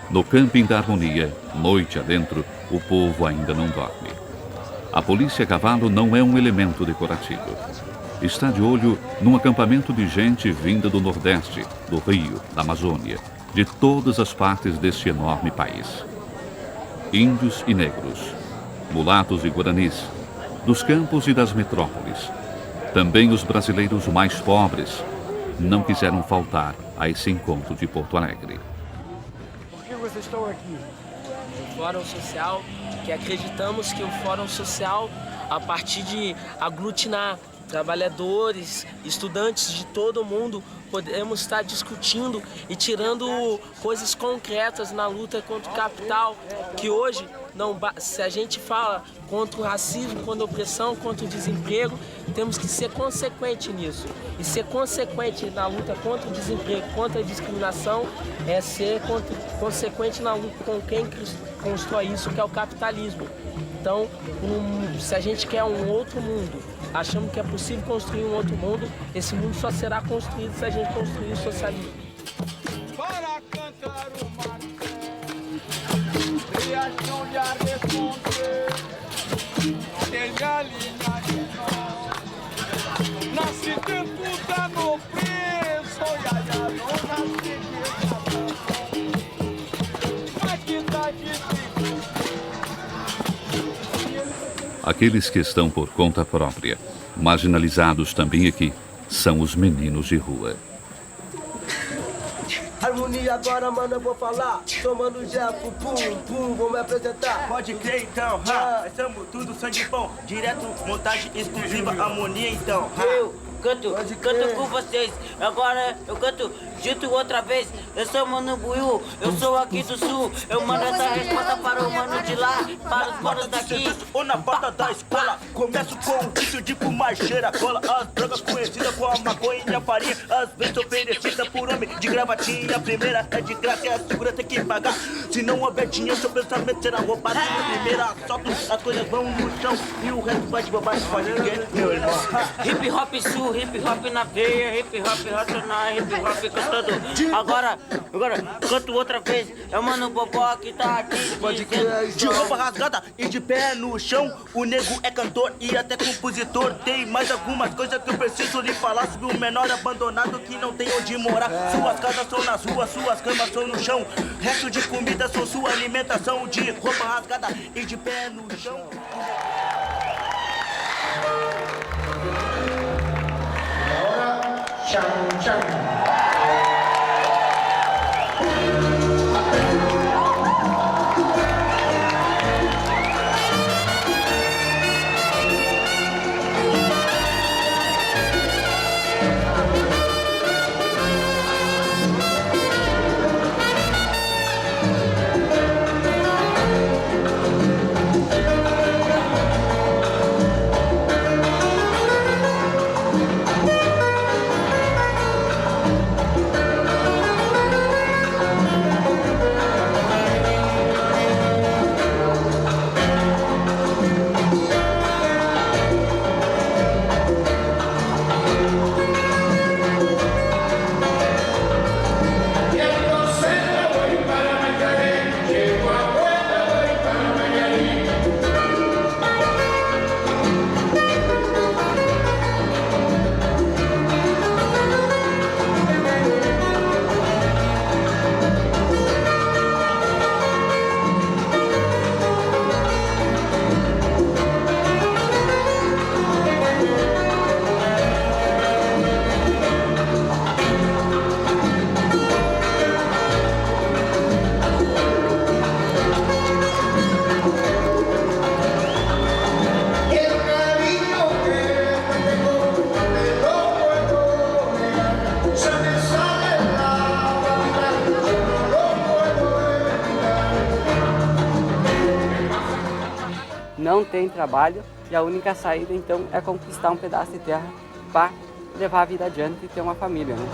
No camping da harmonia, noite adentro, o povo ainda não dorme. A polícia a cavalo não é um elemento decorativo. Está de olho num acampamento de gente vinda do Nordeste, do Rio, da Amazônia, de todas as partes deste enorme país. Índios e negros, mulatos e guaranis, dos campos e das metrópoles. Também os brasileiros mais pobres não quiseram faltar a esse encontro de Porto Alegre. Por que vocês estão aqui? O Fórum Social, que acreditamos que o Fórum Social, a partir de aglutinar trabalhadores, estudantes de todo o mundo, podemos estar discutindo e tirando coisas concretas na luta contra o capital, que hoje, se a gente fala contra o racismo, contra a opressão, contra o desemprego, temos que ser consequente nisso. E ser consequente na luta contra o desemprego, contra a discriminação, é ser consequente na luta com quem constrói isso, que é o capitalismo. Então, se a gente quer um outro mundo, achamos que é possível construir um outro mundo, esse mundo só será construído se a gente construir o socialismo. Para cantar o mar, criação de a responder, desde a linha de nós, nasce tempo da nobreza, olha, não nasce de mas que tá difícil. Aqueles que estão por conta própria, marginalizados também aqui, são os meninos de rua. Harmonia agora, mano, eu vou falar. Sou Mano Jeff, pum, vou me apresentar. Pode crer então, nós somos tudo sangue bom. Direto, montagem exclusiva, harmonia então. Eu canto com vocês. Agora eu canto junto outra vez. Eu sou Mano Buiú, eu sou aqui do sul. Eu mando essa resposta para o mano de lá, para os manos daqui. Ou na porta da escola, começo com o vício de fumar cheira cola. As drogas conhecidas com a maconha e a farinha, às vezes oferecida por homem de gravatinha. A primeira é de graça e a segunda tem que pagar. Se não houver dinheiro, seu pensamento será roubado. Na primeira assalto, as coisas vão no chão e o resto vai de bobagem, pode crer, meu irmão. Hip hop sul, hip hop na veia, hip hop racional, hip hop cantando. Agora, canto outra vez. É o Mano Bobó que tá aqui. Pode crer, de roupa rasgada e de pé no chão. O nego é cantor e até compositor. Tem mais algumas coisas que eu preciso lhe falar sobre um menor abandonado que não tem onde morar. Suas casas são nas ruas, suas camas são no chão. Resto de comida são sua alimentação. De roupa rasgada e de pé no chão. Cham, cham. Não tem trabalho e a única saída então é conquistar um pedaço de terra para levar a vida adiante e ter uma família, né?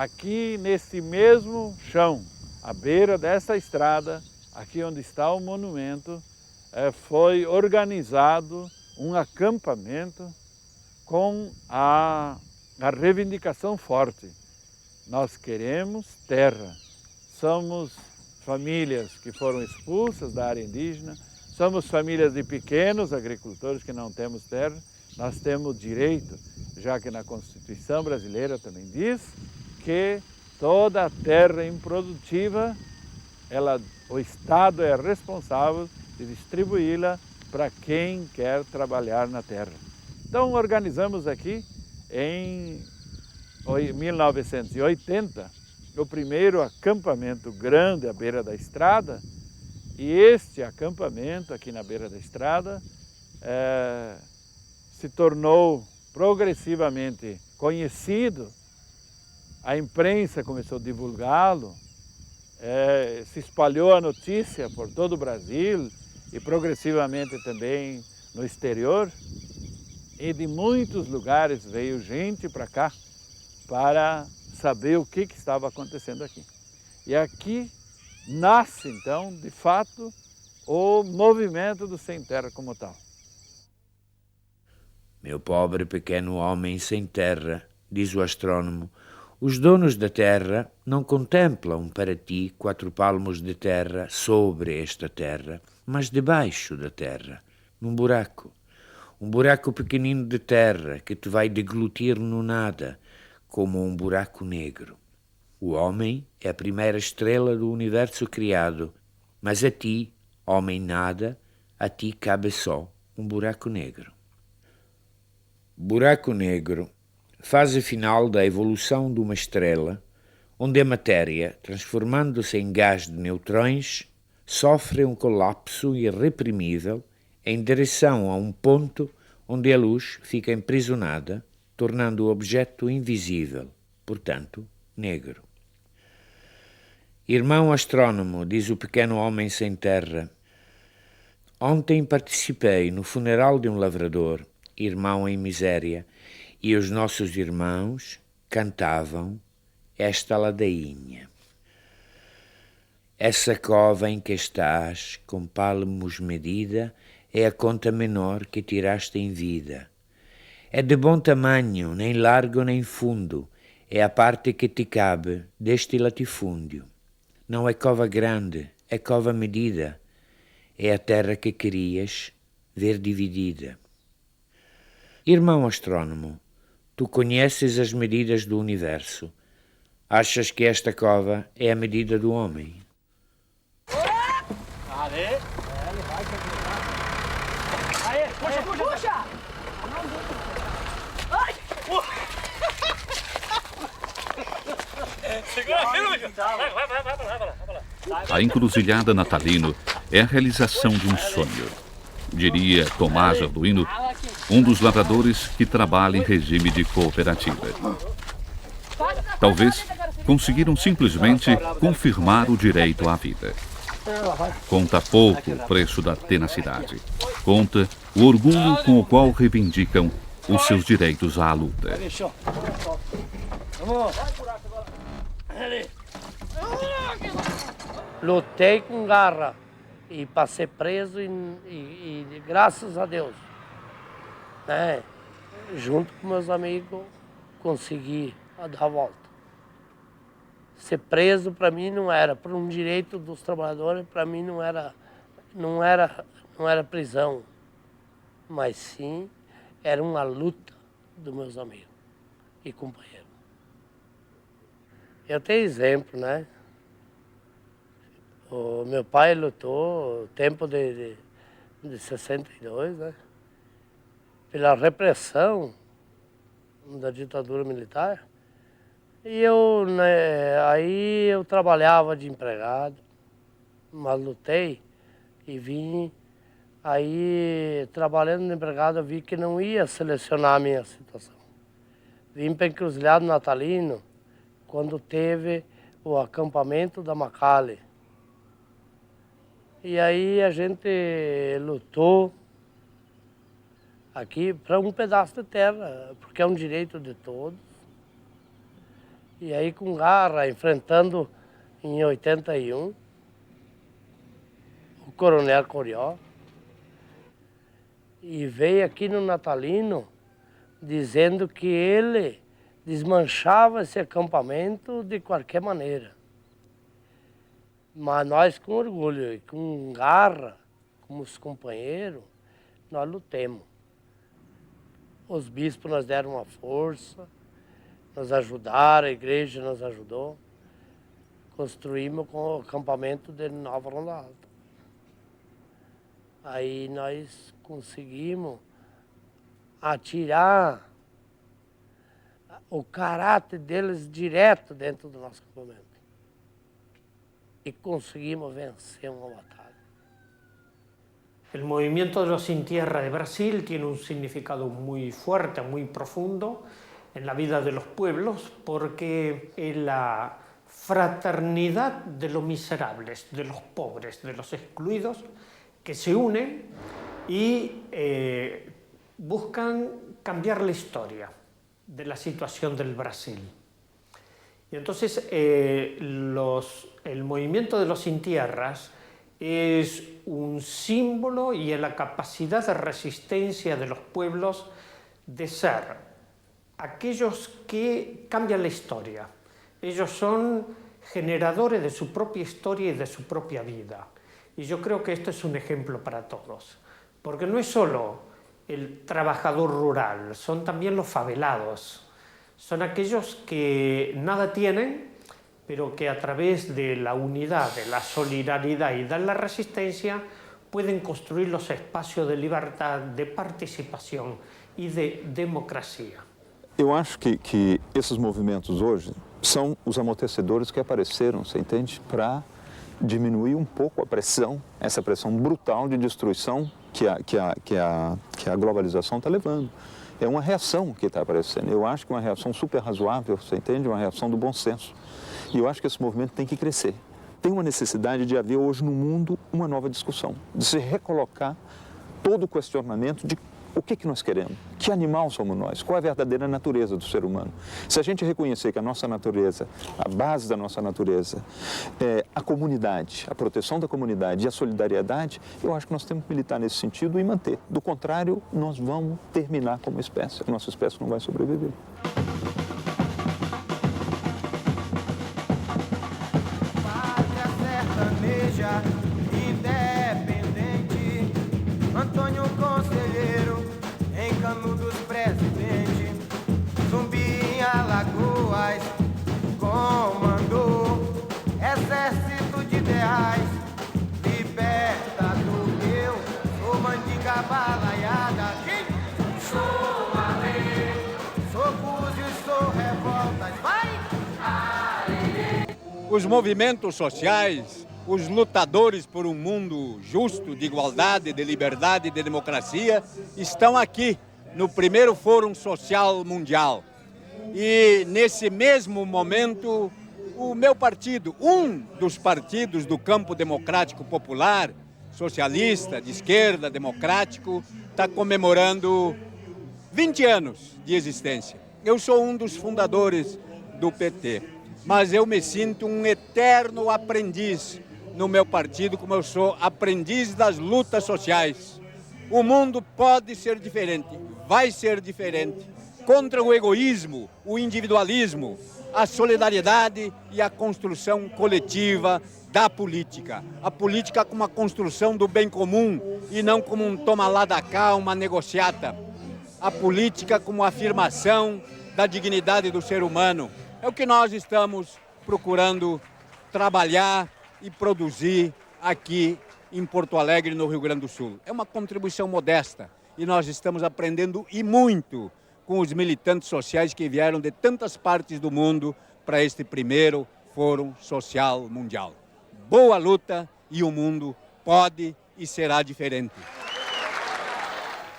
aqui nesse mesmo chão, à beira dessa estrada, aqui onde está o monumento, foi organizado um acampamento com a reivindicação forte. Nós queremos terra. Somos famílias que foram expulsas da área indígena, somos famílias de pequenos agricultores que não temos terra. Nós temos direito, já que na Constituição brasileira também diz que toda a terra improdutiva, o Estado é responsável de distribuí-la para quem quer trabalhar na terra. Então organizamos aqui em 1980 o primeiro acampamento grande à beira da estrada, e este acampamento aqui na beira da estrada se tornou progressivamente conhecido. A imprensa começou a divulgá-lo, se espalhou a notícia por todo o Brasil e progressivamente também no exterior. E de muitos lugares veio gente para cá para saber o que estava acontecendo aqui. E aqui nasce, então, de fato, o movimento do Sem Terra como tal. Meu pobre pequeno homem sem terra, diz o astrônomo, os donos da terra não contemplam para ti 4 palmos de terra sobre esta terra, mas debaixo da terra, num buraco. Um buraco pequenino de terra que te vai deglutir no nada, como um buraco negro. O homem é a primeira estrela do universo criado, mas a ti, homem nada, a ti cabe só um buraco negro. Buraco negro, fase final da evolução de uma estrela, onde a matéria, transformando-se em gás de neutrões, sofre um colapso irreprimível em direção a um ponto onde a luz fica emprisionada, tornando o objeto invisível, portanto, negro. Irmão astrônomo, diz o pequeno homem sem terra, ontem participei no funeral de um lavrador, irmão em miséria, e os nossos irmãos cantavam esta ladainha. Essa cova em que estás, com palmos medida, é a conta menor que tiraste em vida. É de bom tamanho, nem largo nem fundo, é a parte que te cabe deste latifúndio. Não é cova grande, é cova medida, é a terra que querias ver dividida. Irmão astrônomo, tu conheces as medidas do universo. Achas que esta cova é a medida do homem? Puxa, puxa, puxa! Ai! A encruzilhada natalino é a realização de um sonho. Diria Tomás Arduino, um dos lavradores que trabalha em regime de cooperativa. Talvez conseguiram simplesmente confirmar o direito à vida. Conta pouco o preço da tenacidade. Conta o orgulho com o qual reivindicam os seus direitos à luta. Lutei com garra e passei preso e graças a Deus, né, junto com meus amigos, consegui dar a volta. Ser preso para mim não era, por um direito dos trabalhadores, para mim não era prisão, mas sim era uma luta dos meus amigos e companheiros. Eu tenho exemplo, né? O meu pai lutou no tempo de 62, né? Pela repressão da ditadura militar. E eu, né, aí eu trabalhava de empregado, mas lutei e vim. Aí, trabalhando de empregado, eu vi que não ia selecionar a minha situação. Vim para Encruzilhada Natalino, quando teve o acampamento da Macale. E aí a gente lutou aqui para um pedaço de terra, porque é um direito de todos. E aí com garra, enfrentando em 81 o Coronel Corió. E veio aqui no Natalino dizendo que ele desmanchava esse acampamento de qualquer maneira. Mas nós com orgulho e com garra, como os companheiros, nós lutemos. Os bispos nos deram uma força, nos ajudaram, a igreja nos ajudou. Construímos com o acampamento de Nova Ronda Alta. Aí nós conseguimos atirar o caráter deles direto dentro do nosso acampamento. Y conseguimos vencer una batalla. El movimiento de los Sin Tierra de Brasil tiene un significado muy fuerte, muy profundo en la vida de los pueblos, porque es la fraternidad de los miserables, de los pobres, de los excluidos, que se unen y buscan cambiar la historia de la situación del Brasil. Y entonces el movimiento de los Sin Tierras es un símbolo y es la capacidad de resistencia de los pueblos de ser aquellos que cambian la historia. Ellos son generadores de su propia historia y de su propia vida. Y yo creo que esto es un ejemplo para todos, porque no es solo el trabajador rural, son también los favelados. Son aquellos que nada tienen, pero que a través de la unidad, de la solidaridad y de la resistencia pueden construir los espacios de libertad, de participação e de democracia. Eu acho que esses movimentos hoje são os amortecedores que apareceram, você entende, para diminuir um pouco a pressão, essa pressão brutal de destruição que a globalização está levando. É uma reação que está aparecendo. Eu acho que é uma reação super razoável, você entende? Uma reação do bom senso. E eu acho que esse movimento tem que crescer. Tem uma necessidade de haver hoje no mundo uma nova discussão, de se recolocar todo o questionamento de o que nós queremos, que animal somos nós, qual é a verdadeira natureza do ser humano. Se a gente reconhecer que a nossa natureza, a base da nossa natureza, é a comunidade, a proteção da comunidade e a solidariedade, eu acho que nós temos que militar nesse sentido e manter. Do contrário, nós vamos terminar como espécie, a nossa espécie não vai sobreviver. Pátria sertaneja, independente, Antônio Conselheiro, em Canudos presidente, Zumbi em Alagoas, comandou, exército de ideais, libertador, eu sou mandinga balaiada, sou Malê, sou Búzios, sou revoltas, vai! Os movimentos sociais, os lutadores por um mundo justo, de igualdade, de liberdade e de democracia, estão aqui no primeiro Fórum Social Mundial. E nesse mesmo momento, o meu partido, um dos partidos do campo democrático popular, socialista, de esquerda, democrático, está comemorando 20 anos de existência. Eu sou um dos fundadores do PT, mas eu me sinto um eterno aprendiz no meu partido, como eu sou aprendiz das lutas sociais. O mundo pode ser diferente, vai ser diferente, contra o egoísmo, o individualismo, a solidariedade e a construção coletiva da política. A política como a construção do bem comum e não como um toma lá da cá, uma negociata. A política como a afirmação da dignidade do ser humano. É o que nós estamos procurando trabalhar e produzir aqui em Porto Alegre, no Rio Grande do Sul. É uma contribuição modesta e nós estamos aprendendo e muito com os militantes sociais que vieram de tantas partes do mundo para este primeiro Fórum Social Mundial. Boa luta e o mundo pode e será diferente.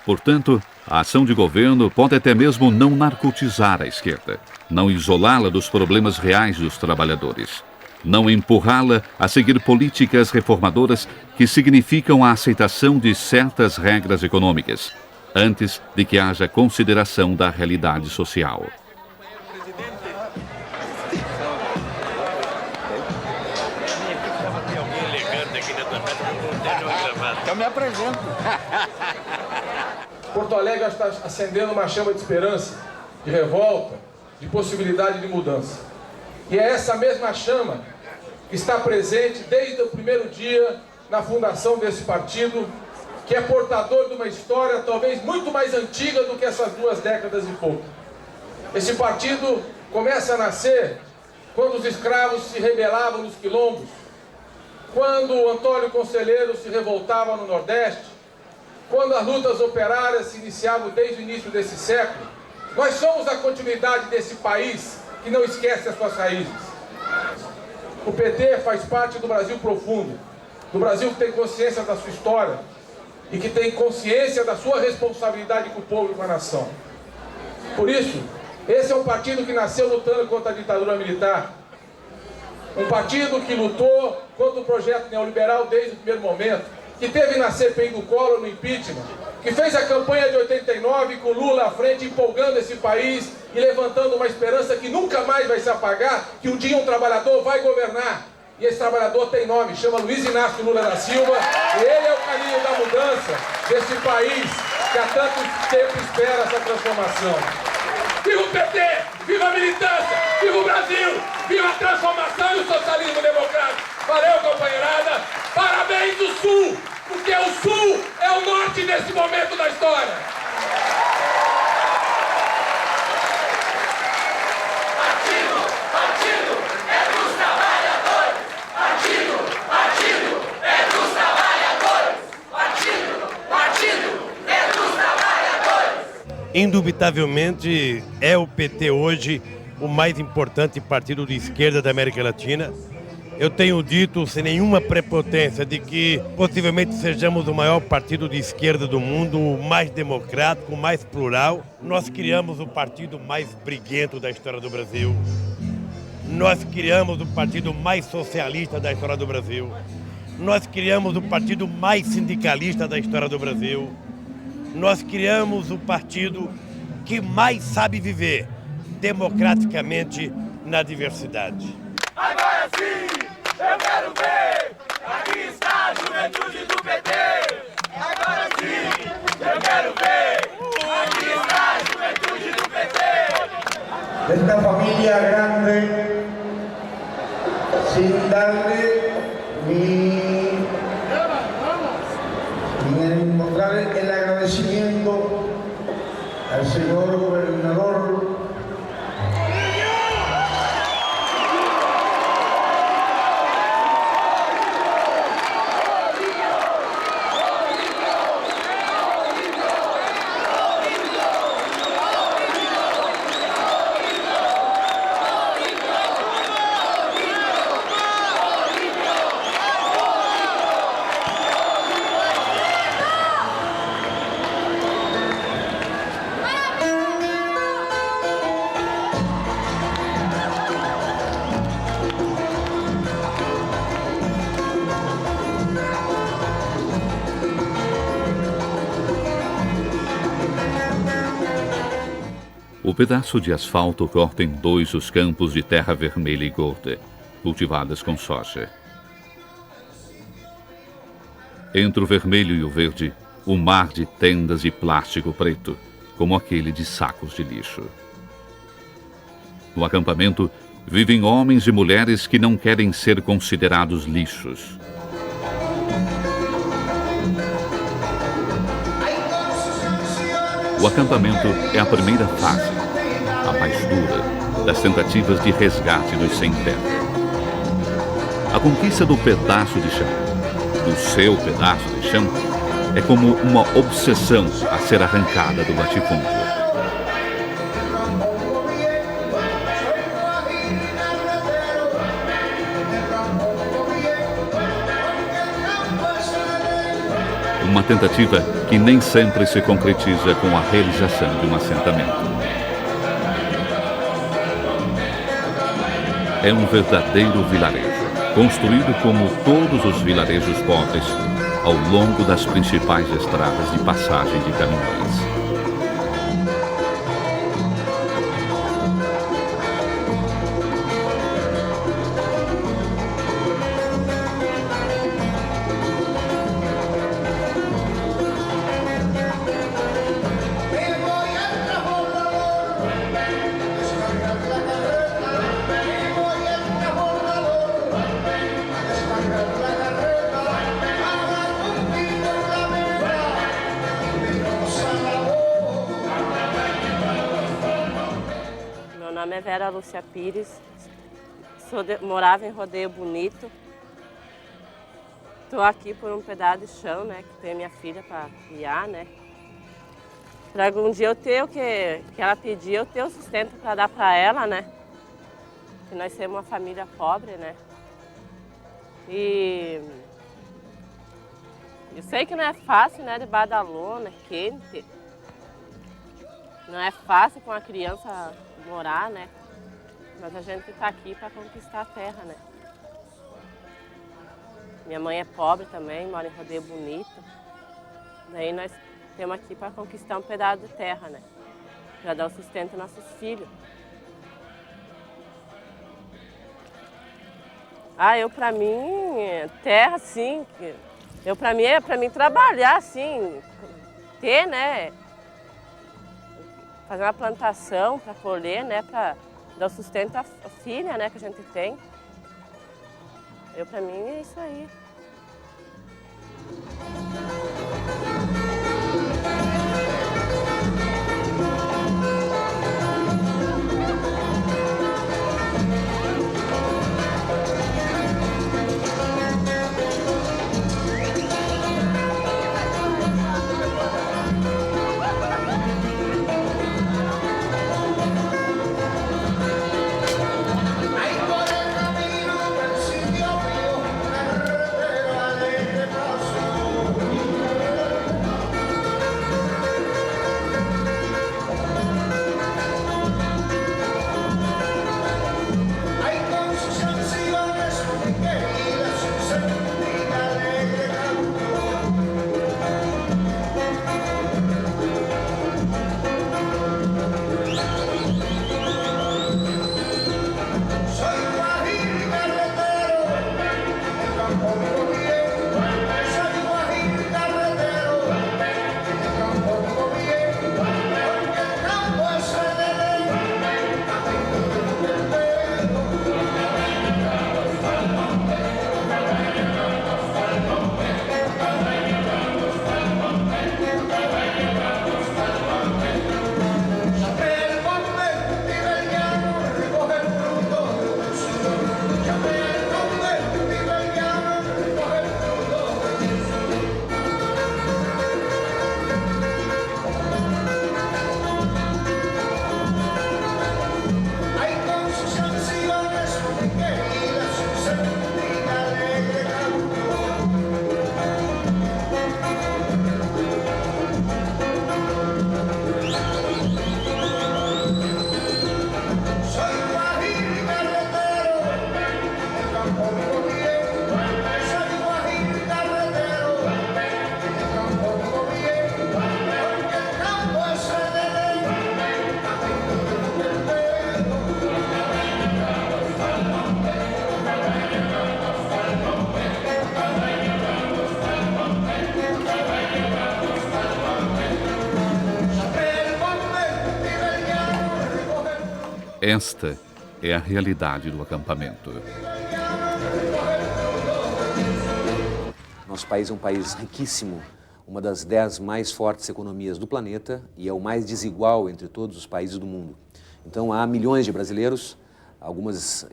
Portanto, a ação de governo pode até mesmo não narcotizar a esquerda, não isolá-la dos problemas reais dos trabalhadores, não empurrá-la a seguir políticas reformadoras que significam a aceitação de certas regras econômicas, antes de que haja consideração da realidade social. exemplo. Porto Alegre está acendendo uma chama de esperança, de revolta, de possibilidade de mudança. E é essa mesma chama que está presente desde o primeiro dia na fundação desse partido, que é portador de uma história talvez muito mais antiga do que essas 2 décadas e pouco. Esse partido começa a nascer quando os escravos se rebelavam nos quilombos, quando o Antônio Conselheiro se revoltava no Nordeste, quando as lutas operárias se iniciavam desde o início desse século. Nós somos a continuidade desse país que não esquece as suas raízes. O PT faz parte do Brasil profundo, do Brasil que tem consciência da sua história e que tem consciência da sua responsabilidade com o povo e com a nação. Por isso, esse é um partido que nasceu lutando contra a ditadura militar, um partido que lutou contra o projeto neoliberal desde o primeiro momento, que teve na CPI do Collor, no impeachment, que fez a campanha de 89 com Lula à frente, empolgando esse país e levantando uma esperança que nunca mais vai se apagar, que um dia um trabalhador vai governar. E esse trabalhador tem nome, chama Luiz Inácio Lula da Silva, e ele é o caminho da mudança desse país que há tanto tempo espera essa transformação. Viva o PT! Viva a militância! Viva o Brasil! Viva a transformação e o socialismo democrático! Valeu, companheirada! Parabéns do Sul! Porque o Sul é o norte nesse momento da história! Partido é dos trabalhadores! Partido é dos trabalhadores! Partido é dos trabalhadores! Indubitavelmente é o PT hoje o mais importante partido de esquerda da América Latina. Eu tenho dito sem nenhuma prepotência de que possivelmente sejamos o maior partido de esquerda do mundo, o mais democrático, o mais plural. Nós criamos o partido mais briguento da história do Brasil. Nós criamos o partido mais socialista da história do Brasil. Nós criamos o partido mais sindicalista da história do Brasil. Nós criamos o partido que mais sabe viver democraticamente na diversidade. Agora sim, eu quero ver, aqui está a juventude do PT. Agora sim, eu quero ver, aqui está a juventude do PT. Esta familia grande, sin darle ni mostrar el agradecimiento al señor gobernador. O pedaço de asfalto corta em 2 os campos de terra vermelha e gorda, cultivadas com soja. Entre o vermelho e o verde, um mar de tendas de plástico preto, como aquele de sacos de lixo. No acampamento, vivem homens e mulheres que não querem ser considerados lixos. O acampamento é a primeira fase, a mais dura, das tentativas de resgate dos sem-terra. A conquista do pedaço de chão, do seu pedaço de chão, é como uma obsessão a ser arrancada do latifúndio. Uma tentativa que nem sempre se concretiza com a realização de um assentamento. É um verdadeiro vilarejo, construído como todos os vilarejos pobres, ao longo das principais estradas de passagem de caminhões. nome é Vera Lúcia Pires, morava em Rodeio Bonito. Estou aqui por um pedaço de chão, né, que tem minha filha para criar, né. Para algum dia eu ter o que ela pediu, eu ter o sustento para dar para ela, né. Que nós somos uma família pobre, né. E eu sei que não é fácil, né, debaixo da lona, é quente. Não é fácil com a criança morar, né? Mas a gente está aqui para conquistar a terra, né? Minha mãe é pobre também, mora em Rodeio Bonito. Daí nós estamos aqui para conquistar um pedaço de terra, né? Para dar o sustento aos nossos filhos. Eu para mim, terra, sim. Para mim trabalhar, assim, ter, né? Fazer uma plantação para colher, né? Para dar o sustento à filha, né? Que a gente tem. Para mim é isso aí. Esta é a realidade do acampamento. Nosso país é um país riquíssimo, uma das 10 mais fortes economias do planeta e é o mais desigual entre todos os países do mundo. Então há milhões de brasileiros, alguns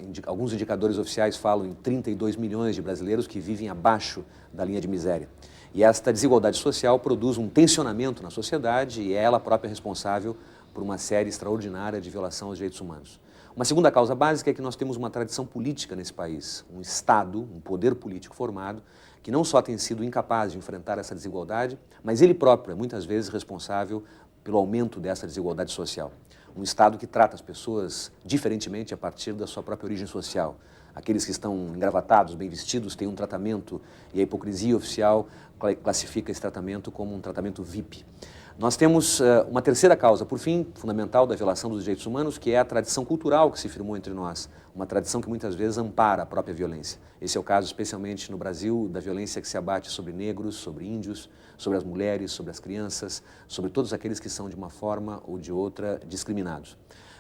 indicadores oficiais falam em 32 milhões de brasileiros que vivem abaixo da linha de miséria. E esta desigualdade social produz um tensionamento na sociedade e é ela própria responsável por uma série extraordinária de violação aos direitos humanos. Uma segunda causa básica é que nós temos uma tradição política nesse país, um Estado, um poder político formado, que não só tem sido incapaz de enfrentar essa desigualdade, mas ele próprio é muitas vezes responsável pelo aumento dessa desigualdade social. Um Estado que trata as pessoas diferentemente a partir da sua própria origem social. Aqueles que estão engravatados, bem vestidos, têm um tratamento e a hipocrisia oficial classifica esse tratamento como um tratamento VIP. Nós temos uma terceira causa, por fim, fundamental da violação dos direitos humanos, que é a tradição cultural que se firmou entre nós, uma tradição que muitas vezes ampara a própria violência. Esse é o caso, especialmente no Brasil, da violência que se abate sobre negros, sobre índios, sobre as mulheres, sobre as crianças, sobre todos aqueles que são de uma forma ou de outra discriminados.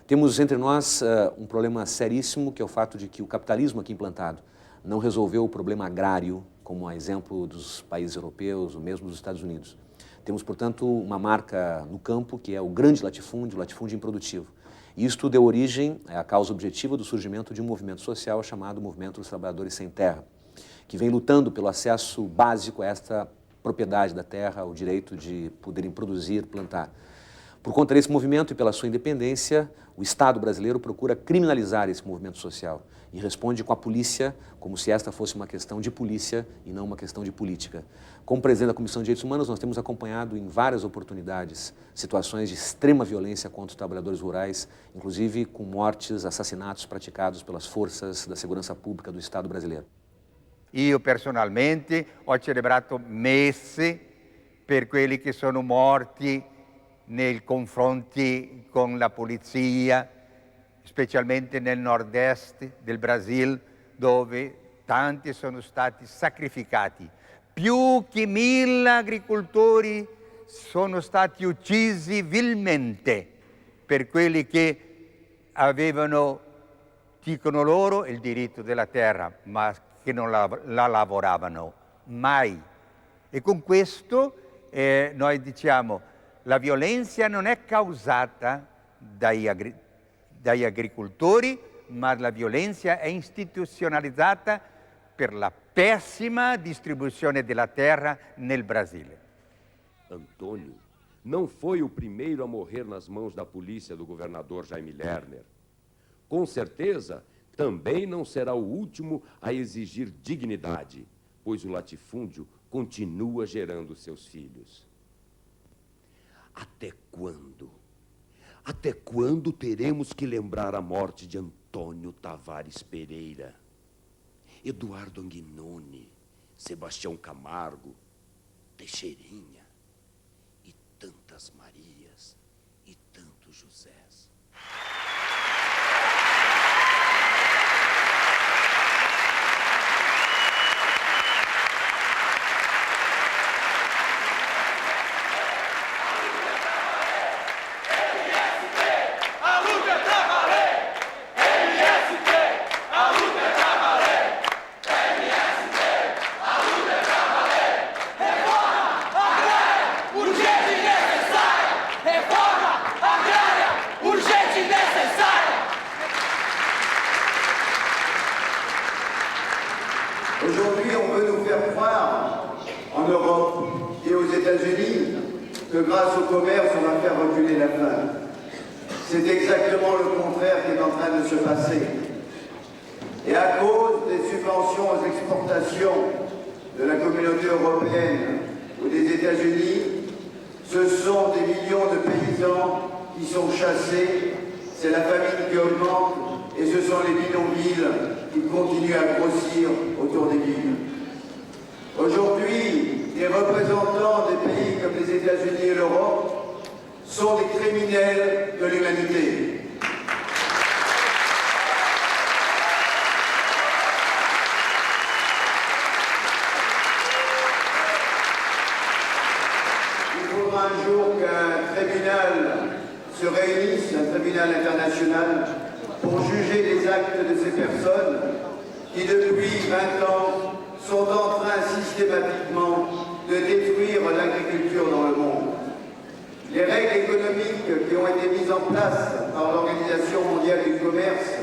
Temos entre nós um problema seríssimo, que é o fato de que o capitalismo aqui implantado não resolveu o problema agrário, como a exemplo dos países europeus, ou mesmo dos Estados Unidos. Temos, portanto, uma marca no campo que é o grande latifúndio, o latifúndio improdutivo. E isso deu origem à causa objetiva do surgimento de um movimento social chamado Movimento dos Trabalhadores Sem Terra, que vem lutando pelo acesso básico a esta propriedade da terra, o direito de poderem produzir, plantar. Por conta desse movimento e pela sua independência, o Estado brasileiro procura criminalizar esse movimento social e responde com a polícia, como se esta fosse uma questão de polícia e não uma questão de política. Como presidente da Comissão de Direitos Humanos, nós temos acompanhado em várias oportunidades situações de extrema violência contra os trabalhadores rurais, inclusive com mortes, assassinatos praticados pelas forças da segurança pública do Estado brasileiro. Io personalmente ho celebrato messe per quelli che sono morti nei confronti con la polizia, specialmente nel nord-est del Brasile, dove tanti sono stati sacrificati. Più che 1000 agricoltori sono stati uccisi vilmente per quelli che avevano, dicono loro, il diritto della terra, ma che non la lavoravano mai. E con questo noi diciamo la violenza non è causata dagli agricoltori, ma la violenza è istituzionalizzata per la péssima distribuição della terra nel Brasile. Antônio não foi o primeiro a morrer nas mãos da polícia do governador Jaime Lerner. Com certeza, também não será o último a exigir dignidade, pois o latifúndio continua gerando seus filhos. Até quando? Até quando teremos que lembrar a morte de Antônio Tavares Pereira, Eduardo Anguinoni, Sebastião Camargo, Teixeirinha e tantas Marias e tantos Josés? Aujourd'hui, on veut nous faire croire, en Europe et aux États-Unis, que grâce au commerce, on va faire reculer la faim. C'est exactement le contraire qui est en train de se passer. Et à cause des subventions aux exportations de la communauté européenne ou des États-Unis, ce sont des millions de paysans qui sont chassés, c'est la famine qui augmente et ce sont les bidonvilles qui continuent à grossir autour des villes. Aujourd'hui, les représentants des pays comme les États-Unis et l'Europe sont des criminels de l'humanité. Il faudra un jour qu'un tribunal se réunisse, un tribunal international, pour juger les actes de ces personnes qui, depuis 20 ans, sont en train systématiquement de détruire l'agriculture dans le monde. Les règles économiques qui ont été mises en place par l'Organisation mondiale du commerce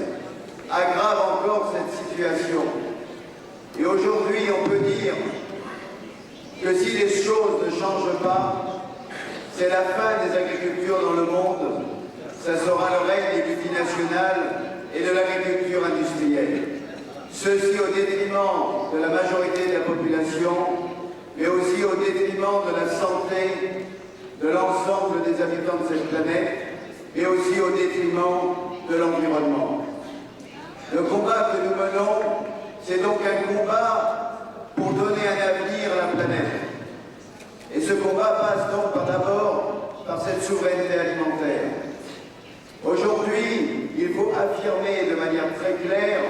aggravent encore cette situation. Et aujourd'hui, on peut dire que si les choses ne changent pas, c'est la fin des agricultures dans le monde. Ça sera le règne des multinationales et de l'agriculture industrielle. Ceci au détriment de la majorité de la population, mais aussi au détriment de la santé de l'ensemble des habitants de cette planète, et aussi au détriment de l'environnement. Le combat que nous menons, c'est donc un combat pour donner un avenir à la planète. Et ce combat passe donc d'abord par cette souveraineté alimentaire. Aujourd'hui, il faut affirmer de manière très claire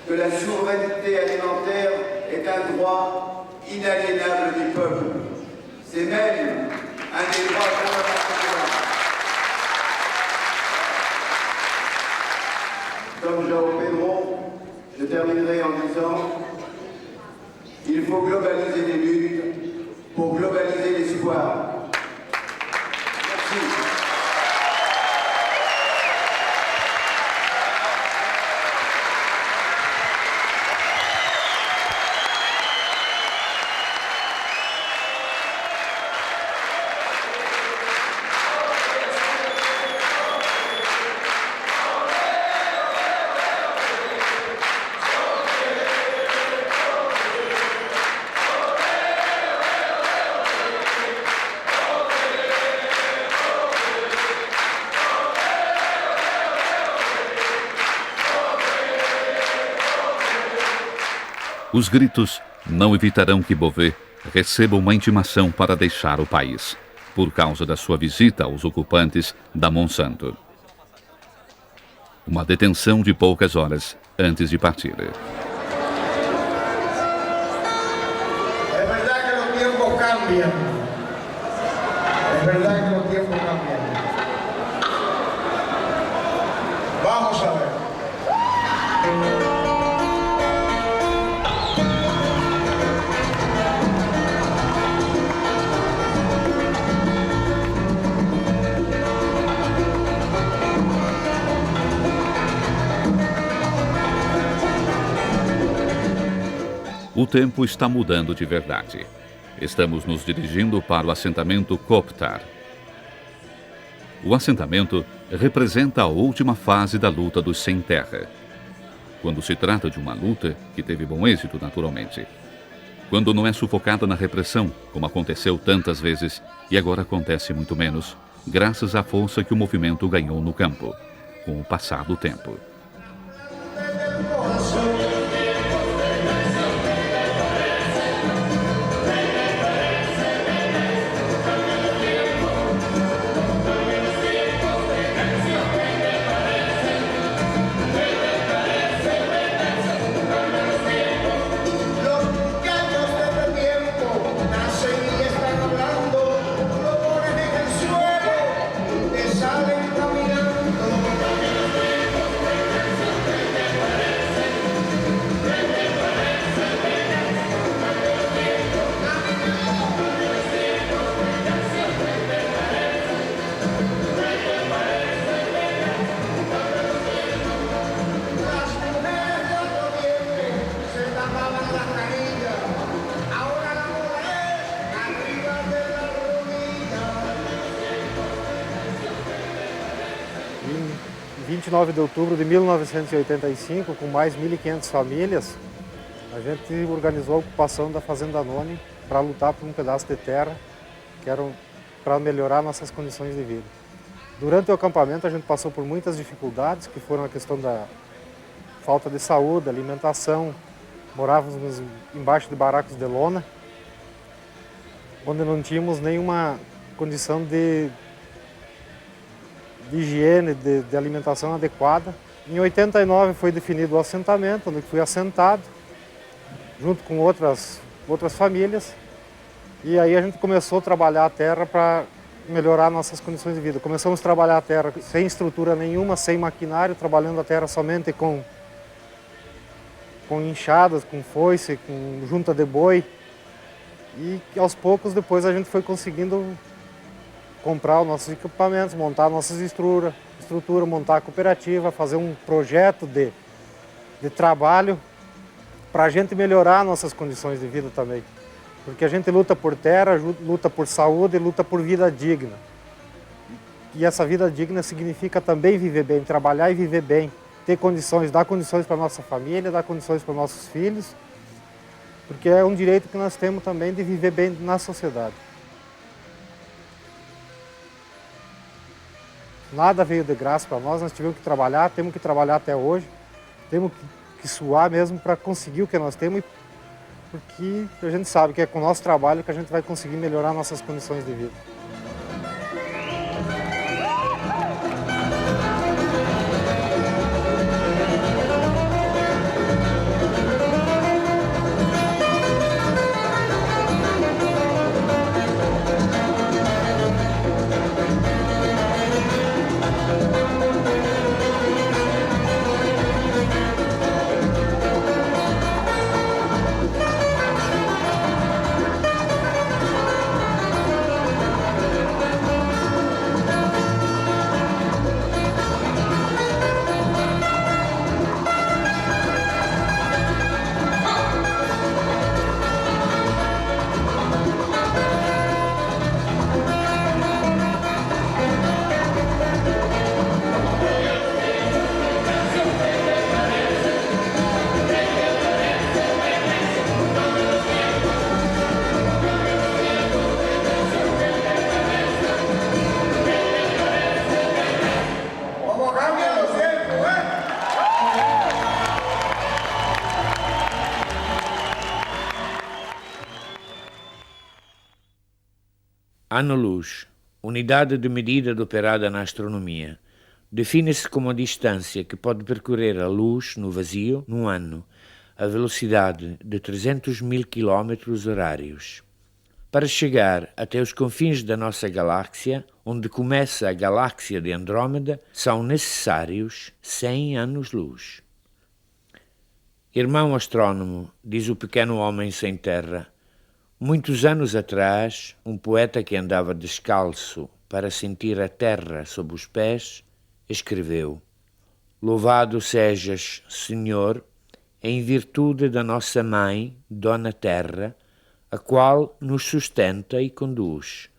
que la souveraineté alimentaire est un droit inaliénable du peuple. C'est même un des droits fondamentaux. Comme João Pedro, je terminerai en disant qu'il faut globaliser les luttes pour globaliser l'espoir. Os gritos não evitarão que Beauvais receba uma intimação para deixar o país, por causa da sua visita aos ocupantes da Monsanto. Uma detenção de poucas horas antes de partir. É verdade que os tempos cambiam. É verdade que os tempos cambiam. Vamos a ver. O tempo está mudando de verdade. Estamos nos dirigindo para o assentamento Coptar. O assentamento representa a última fase da luta dos sem terra. Quando se trata de uma luta que teve bom êxito naturalmente. Quando não é sufocada na repressão, como aconteceu tantas vezes, e agora acontece muito menos, graças à força que o movimento ganhou no campo, com o passar do tempo. Em 29 de outubro de 1985, com mais 1.500 famílias, a gente organizou a ocupação da Fazenda Noni para lutar por um pedaço de terra que era para melhorar nossas condições de vida. Durante o acampamento a gente passou por muitas dificuldades, que foram a questão da falta de saúde, alimentação, morávamos embaixo de barracos de lona, onde não tínhamos nenhuma condição de higiene, de alimentação adequada. Em 89 foi definido o assentamento, onde fui assentado, junto com outras famílias, e aí a gente começou a trabalhar a terra para melhorar nossas condições de vida. Começamos a trabalhar a terra sem estrutura nenhuma, sem maquinário, trabalhando a terra somente com enxadas, com foice, com junta de boi, e aos poucos depois a gente foi conseguindo comprar os nossos equipamentos, montar nossas estrutura, montar a cooperativa, fazer um projeto de trabalho para a gente melhorar nossas condições de vida também. Porque a gente luta por terra, luta por saúde, luta por vida digna. E essa vida digna significa também viver bem, trabalhar e viver bem, ter condições, dar condições para a nossa família, dar condições para os nossos filhos, porque é um direito que nós temos também de viver bem na sociedade. Nada veio de graça para nós tivemos que trabalhar, temos que trabalhar até hoje, temos que suar mesmo para conseguir o que nós temos, porque a gente sabe que é com o nosso trabalho que a gente vai conseguir melhorar nossas condições de vida. Ano-luz, unidade de medida operada na astronomia, define-se como a distância que pode percorrer a luz no vazio num ano, a velocidade de 300.000 km/h. Para chegar até os confins da nossa galáxia, onde começa a galáxia de Andrómeda, são necessários 100 anos-luz. Irmão astrônomo, diz o pequeno homem sem terra, muitos anos atrás, um poeta que andava descalço para sentir a terra sob os pés, escreveu: Louvado sejas, Senhor, em virtude da nossa Mãe, Dona Terra, a qual nos sustenta e conduz,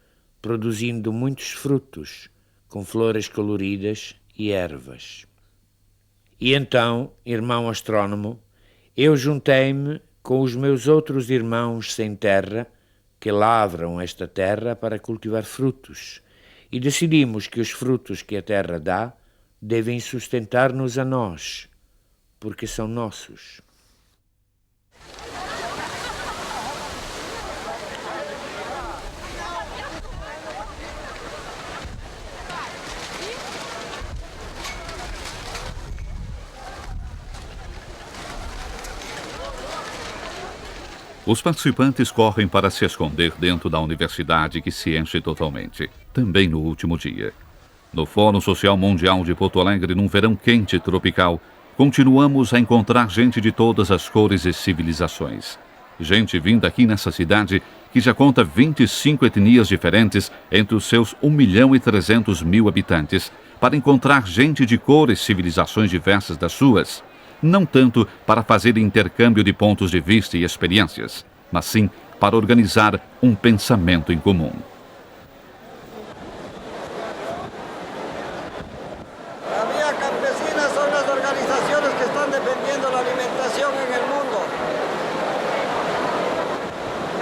produzindo muitos frutos, com flores coloridas e ervas. E então, irmão astrônomo, eu juntei-me com os meus outros irmãos sem terra, que lavram esta terra para cultivar frutos, e decidimos que os frutos que a terra dá devem sustentar-nos a nós, porque são nossos. Os participantes correm para se esconder dentro da universidade, que se enche totalmente, também no último dia. No Fórum Social Mundial de Porto Alegre, num verão quente e tropical, continuamos a encontrar gente de todas as cores e civilizações. Gente vinda aqui nessa cidade que já conta 25 etnias diferentes entre os seus 1.300.000 habitantes, para encontrar gente de cores e civilizações diversas das suas. Não tanto para fazer intercâmbio de pontos de vista e experiências, mas sim para organizar um pensamento em comum. La Vía Campesina son las organizaciones que están defendiendo la alimentación en el mundo.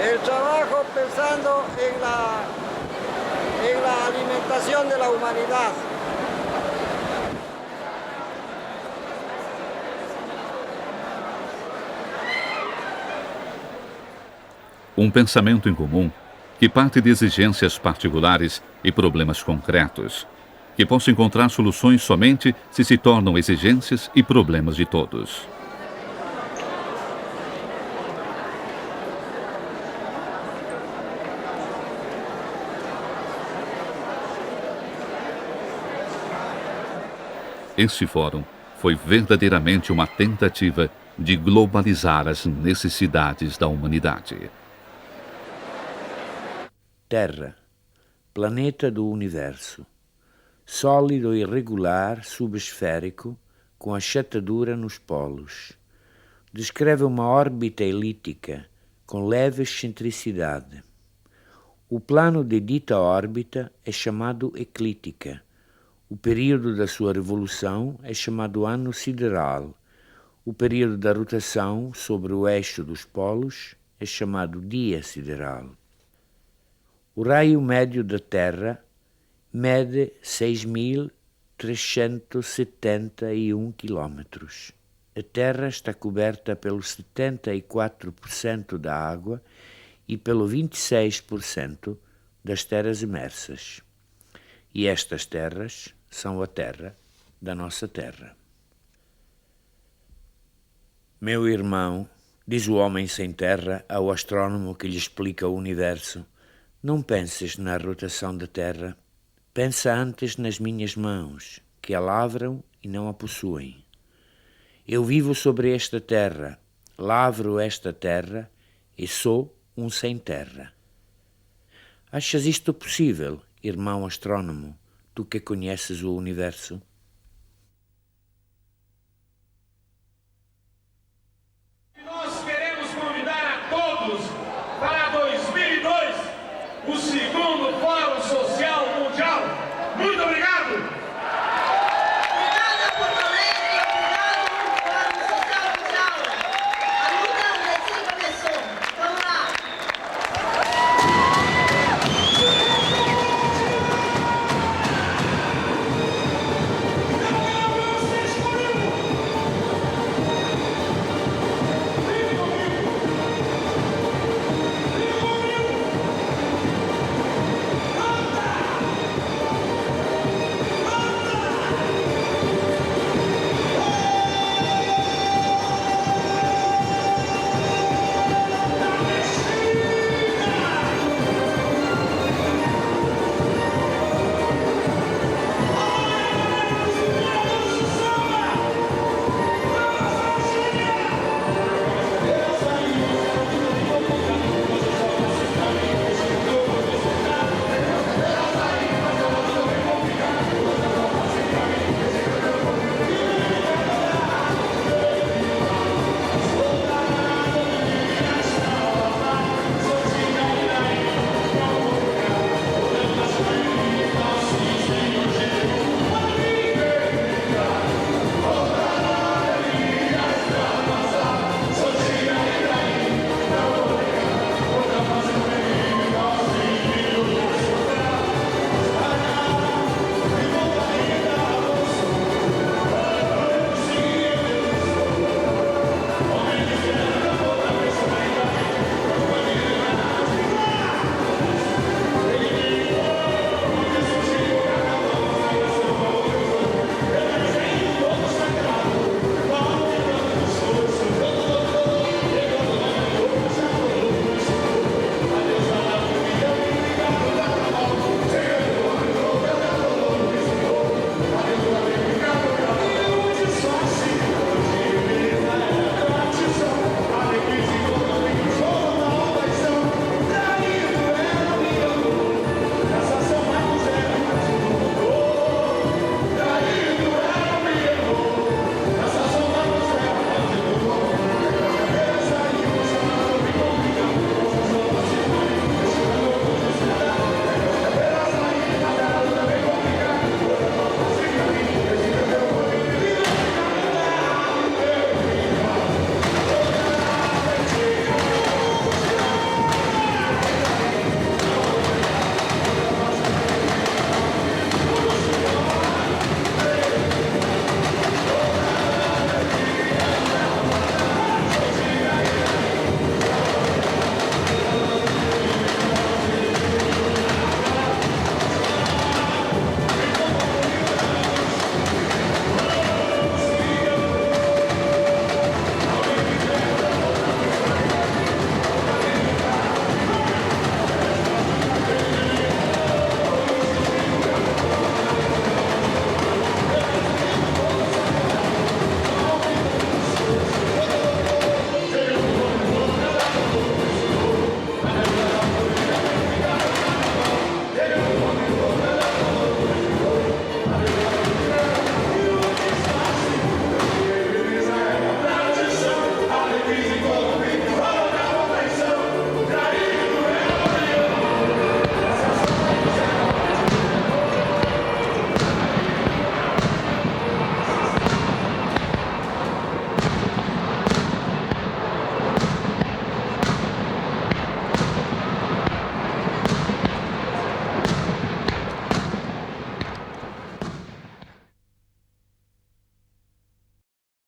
El trabajo pensando en la alimentación de la humanidad. Um pensamento em comum que parte de exigências particulares e problemas concretos, que possa encontrar soluções somente se tornam exigências e problemas de todos. Este fórum foi verdadeiramente uma tentativa de globalizar as necessidades da humanidade. Terra, planeta do universo, sólido e regular, subesférico, com achatadura nos polos. Descreve uma órbita elíptica, com leve excentricidade. O plano de dita órbita é chamado eclíptica. O período da sua revolução é chamado ano sideral. O período da rotação sobre o eixo dos polos é chamado dia sideral. O raio médio da Terra mede 6.371 quilômetros. A Terra está coberta pelo 74% da água e pelo 26% das terras imersas. E estas terras são a terra da nossa terra. Meu irmão, diz o homem sem terra ao astrônomo que lhe explica o universo, não penses na rotação da Terra. Pensa antes nas minhas mãos, que a lavram e não a possuem. Eu vivo sobre esta terra, lavro esta terra e sou um sem terra. Achas isto possível, irmão astrônomo, tu que conheces o universo?